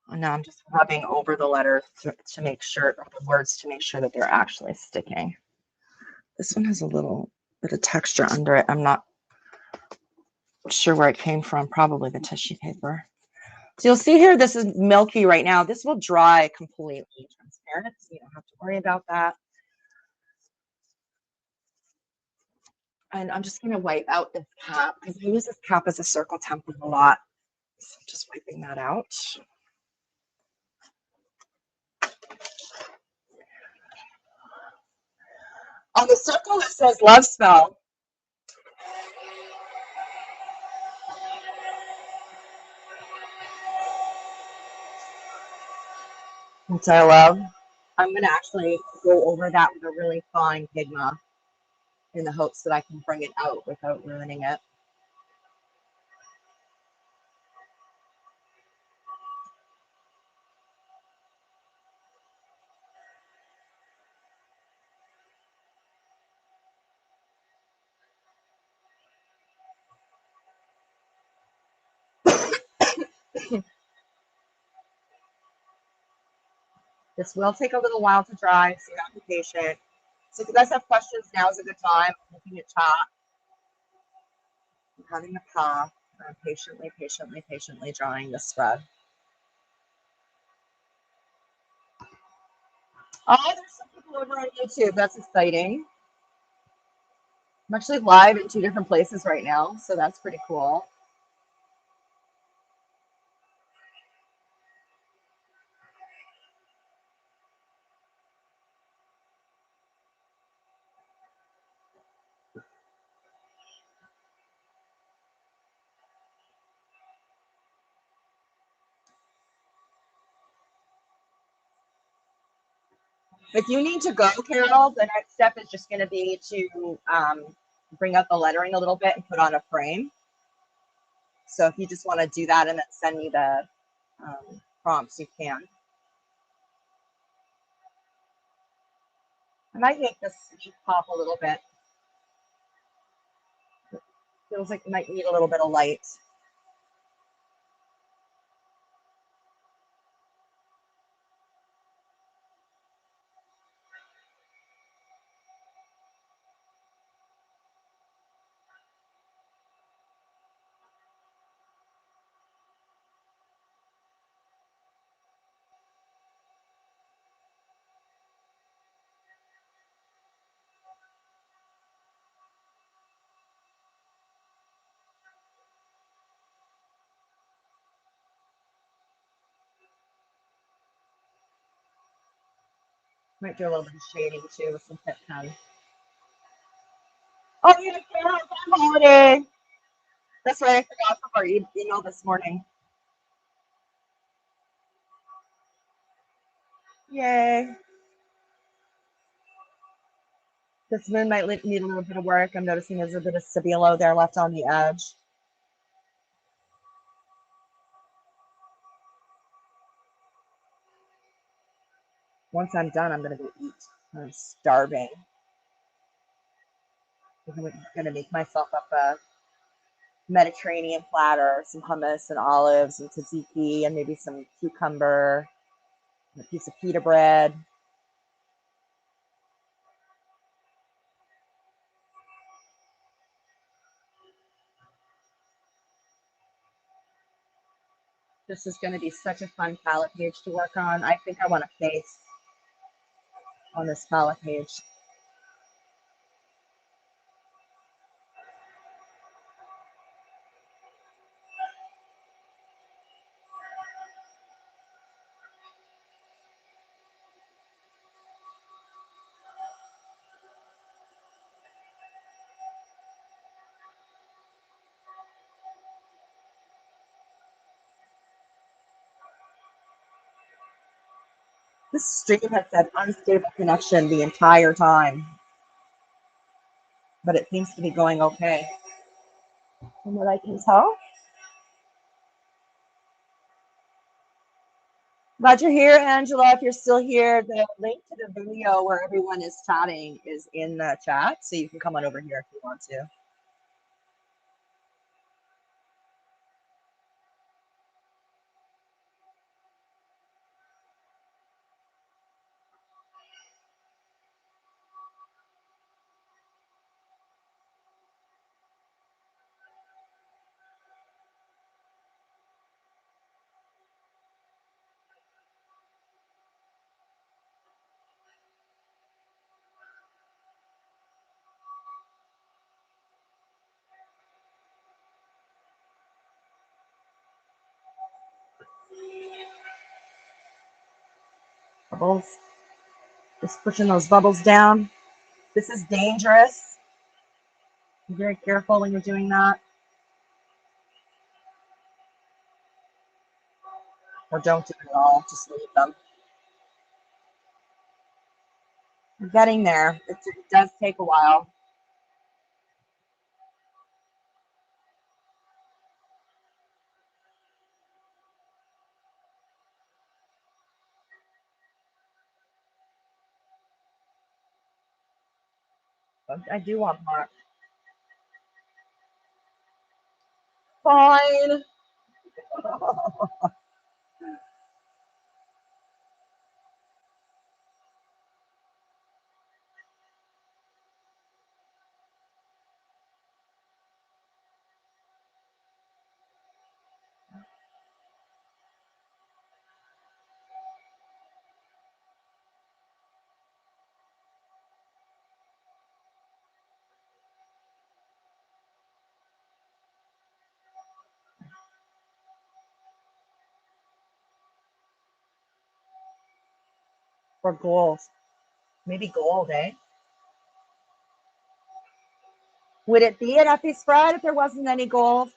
And now I'm just rubbing over the letters to make sure, or the words to make sure that they're actually sticking. This one has a little bit of texture under it. I'm not sure where it came from, probably the tissue paper. So you'll see here, this is milky right now. This will dry completely transparent, so you don't have to worry about that. And I'm just going to wipe out this cap because I use this cap as a circle template a lot. So I'm just wiping that out. On the circle, it says love spell. Which I love. I'm going to actually go over that with a really fine Pigma in the hopes that I can bring it out without ruining it. This will take a little while to dry, so you have to be patient. So if you guys have questions, now is a good time. I'm looking at chat. I'm having a cough. I'm patiently drying the spread. Oh, there's some people over on YouTube. That's exciting. I'm actually live in 2 different places right now, so that's pretty cool. If you need to go, Carol, the next step is just going to be to bring up the lettering a little bit and put on a frame. So if you just want to do that and then send me the prompts, you can. I might make this sleeve pop a little bit. It feels like it might need a little bit of light. Might do a little bit of shading too with some pit pen. Oh yeah, Carol, happy holiday. That's right, I forgot from our email this morning. Yay. This moon might need a little bit of work. I'm noticing there's a bit of stabilo there left on the edge. Once I'm done, I'm going to go eat. I'm starving. I'm going to make myself up a Mediterranean platter, some hummus and olives and tzatziki and maybe some cucumber, and a piece of pita bread. This is going to be such a fun palette page to work on. I think I want a face on this palette page. This stream has said unstable connection the entire time, but it seems to be going okay from what I can tell. Glad you're here, Angela. If you're still here, the link to the video where everyone is chatting is in the chat, so you can come on over here if you want to. Bubbles. Just pushing those bubbles down. This is dangerous. Be very careful when you're doing that. Or don't do it at all. Just leave them. We're getting there. It does take a while. But I do want more. Fine. For gold. Maybe gold, eh? Would it be an Effy spread if there wasn't any gold?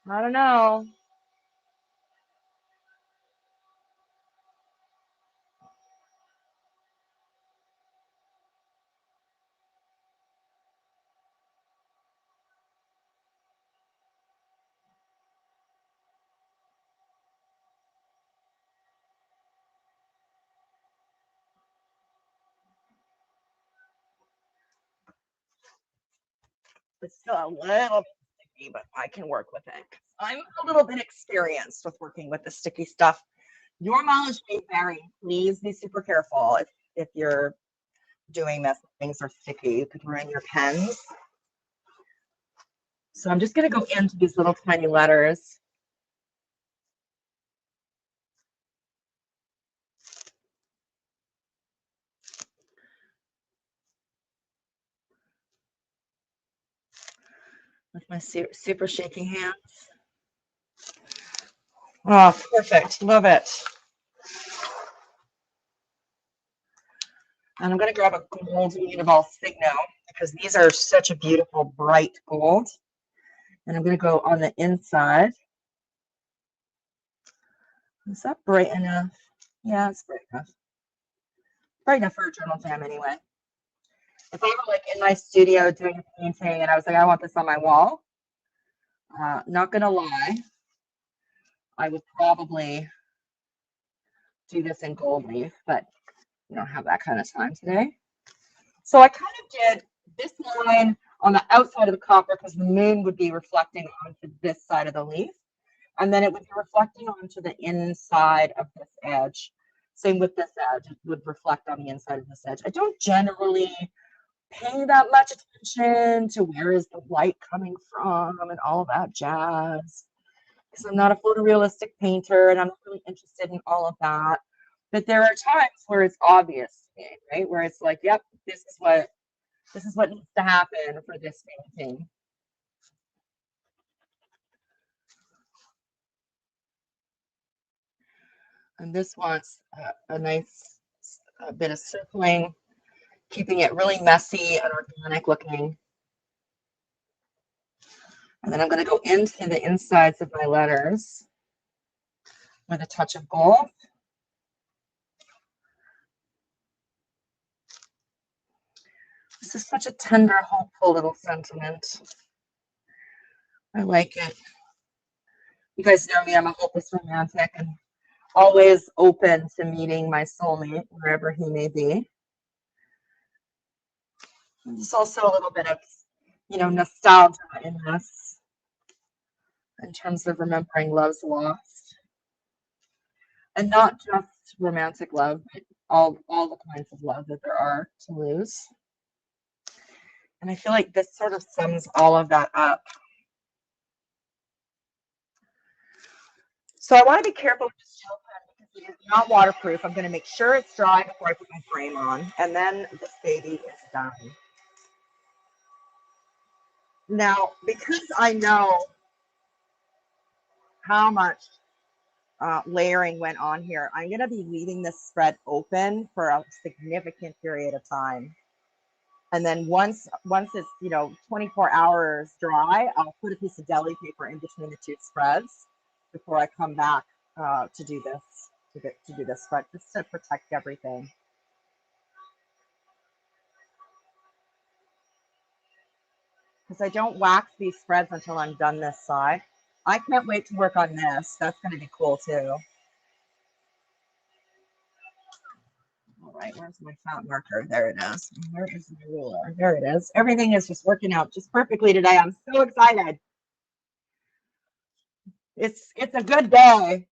I don't know. It's still a little bit sticky, but I can work with it. I'm a little bit experienced with working with the sticky stuff. Your mileage may vary. Please be super careful if you're doing this. Things are sticky. You could ruin your pens. So I'm just going to go into these little tiny letters. With my super shaky hands. Oh, perfect. Love it. And I'm going to grab a gold Unival Signo because these are such a beautiful bright gold. And I'm going to go on the inside. Is that bright enough? Yeah, it's bright enough. Bright enough for a journal jam anyway. If I were like in my studio doing a painting and I was like, I want this on my wall, not going to lie, I would probably do this in gold leaf, but we don't have that kind of time today. So I kind of did this line on the outside of the copper because the moon would be reflecting onto this side of the leaf. And then it would be reflecting onto the inside of this edge. Same with this edge, it would reflect on the inside of this edge. I don't generally pay that much attention to where is the light coming from and all that jazz, because I'm not a photorealistic painter and I'm not really interested in all of that. But there are times where it's obvious to me, right? Where it's like, yep, this is what needs to happen for this painting. And this wants a nice bit of circling, keeping it really messy and organic looking. And then I'm going to go into the insides of my letters with a touch of gold. This is such a tender, hopeful little sentiment. I like it. You guys know me, I'm a hopeless romantic and always open to meeting my soulmate wherever he may be. There's also a little bit of, nostalgia in this, in terms of remembering love's lost. And not just romantic love, but all the kinds of love that there are to lose. And I feel like this sort of sums all of that up. So I want to be careful with this gel pen because it is not waterproof. I'm going to make sure it's dry before I put my frame on. And then this baby is done. Now, because I know how much layering went on here, I'm going to be leaving this spread open for a significant period of time. And then once it's 24 hours dry, I'll put a piece of deli paper in between the two spreads before I come back to do this spread, just to protect everything. Because I don't wax these spreads until I'm done this side. I can't wait to work on this. That's going to be cool too. All right, where's my fat marker? There it is. Where is my ruler? There it is. Everything is just working out just perfectly today. I'm so excited. It's a good day.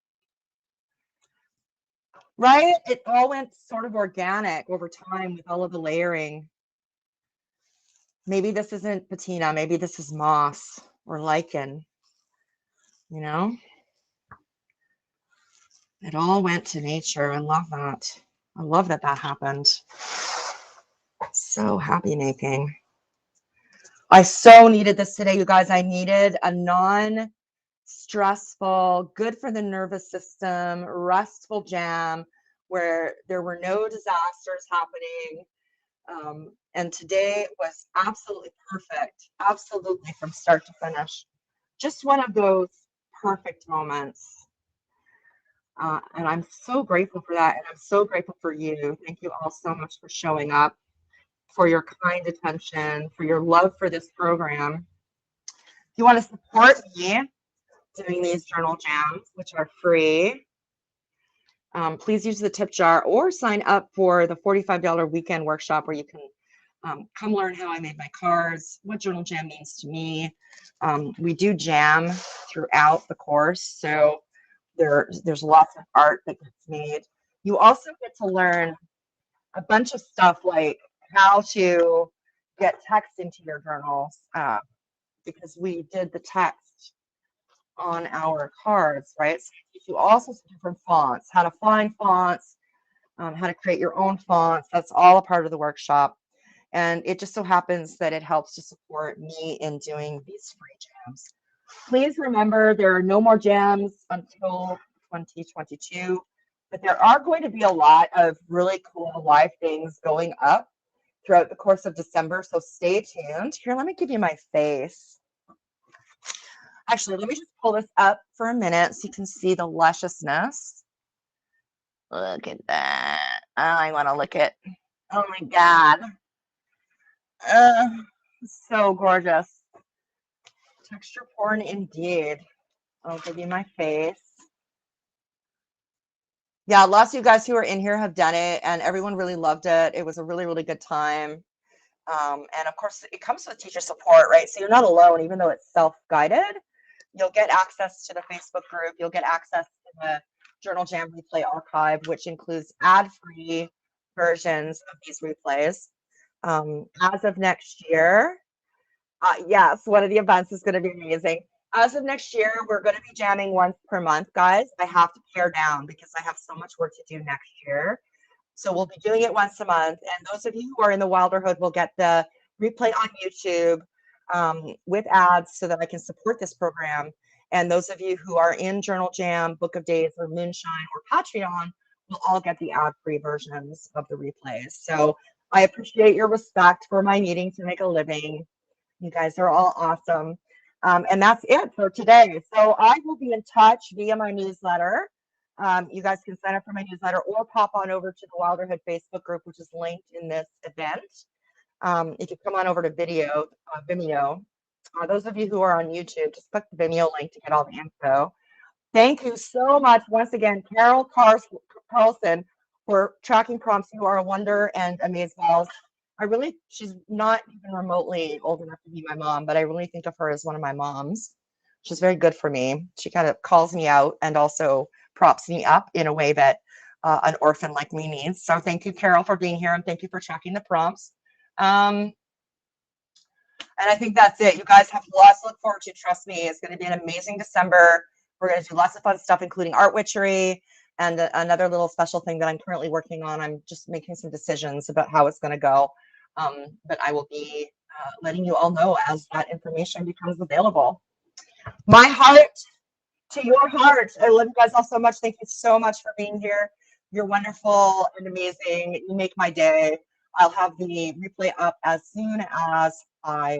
Right? It all went sort of organic over time with all of the layering. Maybe this isn't patina. Maybe this is moss or lichen. It all went to nature. I love that. I love that happened. So happy making. I so needed this today, you guys. I needed a non-stressful, good for the nervous system, restful jam where there were no disasters happening. And today was absolutely perfect. Absolutely from start to finish. Just one of those perfect moments. And I'm so grateful for that. And I'm so grateful for you. Thank you all so much for showing up, for your kind attention, for your love for this program. If you want to support me doing these journal jams, which are free, please use the tip jar or sign up for the $45 weekend workshop where you can come learn how I made my cards, what journal jam means to me. We do jam throughout the course, so there's lots of art that gets made. You also get to learn a bunch of stuff like how to get text into your journals, because we did the text on our cards, right? So you also see different fonts, how to find fonts, how to create your own fonts. That's all a part of the workshop. And it just so happens that it helps to support me in doing these free jams. Please remember there are no more jams until 2022. But there are going to be a lot of really cool live things going up throughout the course of December, so stay tuned. Here, let me give you my face. Actually, let me just pull this up for a minute so you can see the lusciousness. Look at that. Oh, I want to look at. Oh my God. So gorgeous. Texture porn indeed. I'll give you my face. Yeah, lots of you guys who are in here have done it, and everyone really loved it. It was a really, really good time. And of course, it comes with teacher support, right? So you're not alone, even though it's self-guided. You'll get access to the Facebook group. You'll get access to the Journal Jam replay archive, which includes ad-free versions of these replays. As of next year, yes, one of the events is going to be amazing. As of next year, we're going to be jamming once per month, guys. I have to pare down because I have so much work to do next year. So we'll be doing it once a month. And those of you who are in the Wilderhood will get the replay on YouTube with ads so that I can support this program. And those of you who are in Journal Jam, Book of Days, or Moonshine, or Patreon will all get the ad-free versions of the replays. So I appreciate your respect for my needing to make a living. You guys are all awesome. And that's it for today. So I will be in touch via my newsletter. You guys can sign up for my newsletter or pop on over to the Wilderhood Facebook group, which is linked in this event. If you come on over to Vimeo, those of you who are on YouTube, just click the Vimeo link to get all the info. Thank you so much once again, CAROLSON, for tracking prompts. You are a wonder and amazeballs. She's not even remotely old enough to be my mom, but I really think of her as one of my moms. She's very good for me. She kind of calls me out and also props me up in a way that an orphan like me needs. So thank you, Carol, for being here, and thank you for tracking the prompts. And I think that's it. You guys have lots to look forward to. Trust me, it's going to be an amazing December. We're going to do lots of fun stuff, including art witchery and another little special thing that I'm currently working on. I'm just making some decisions about how it's going to go. But I will be letting you all know as that information becomes available. My heart to your heart. I love you guys all so much. Thank you so much for being here. You're wonderful and amazing. You make my day. I'll have the replay up as soon as I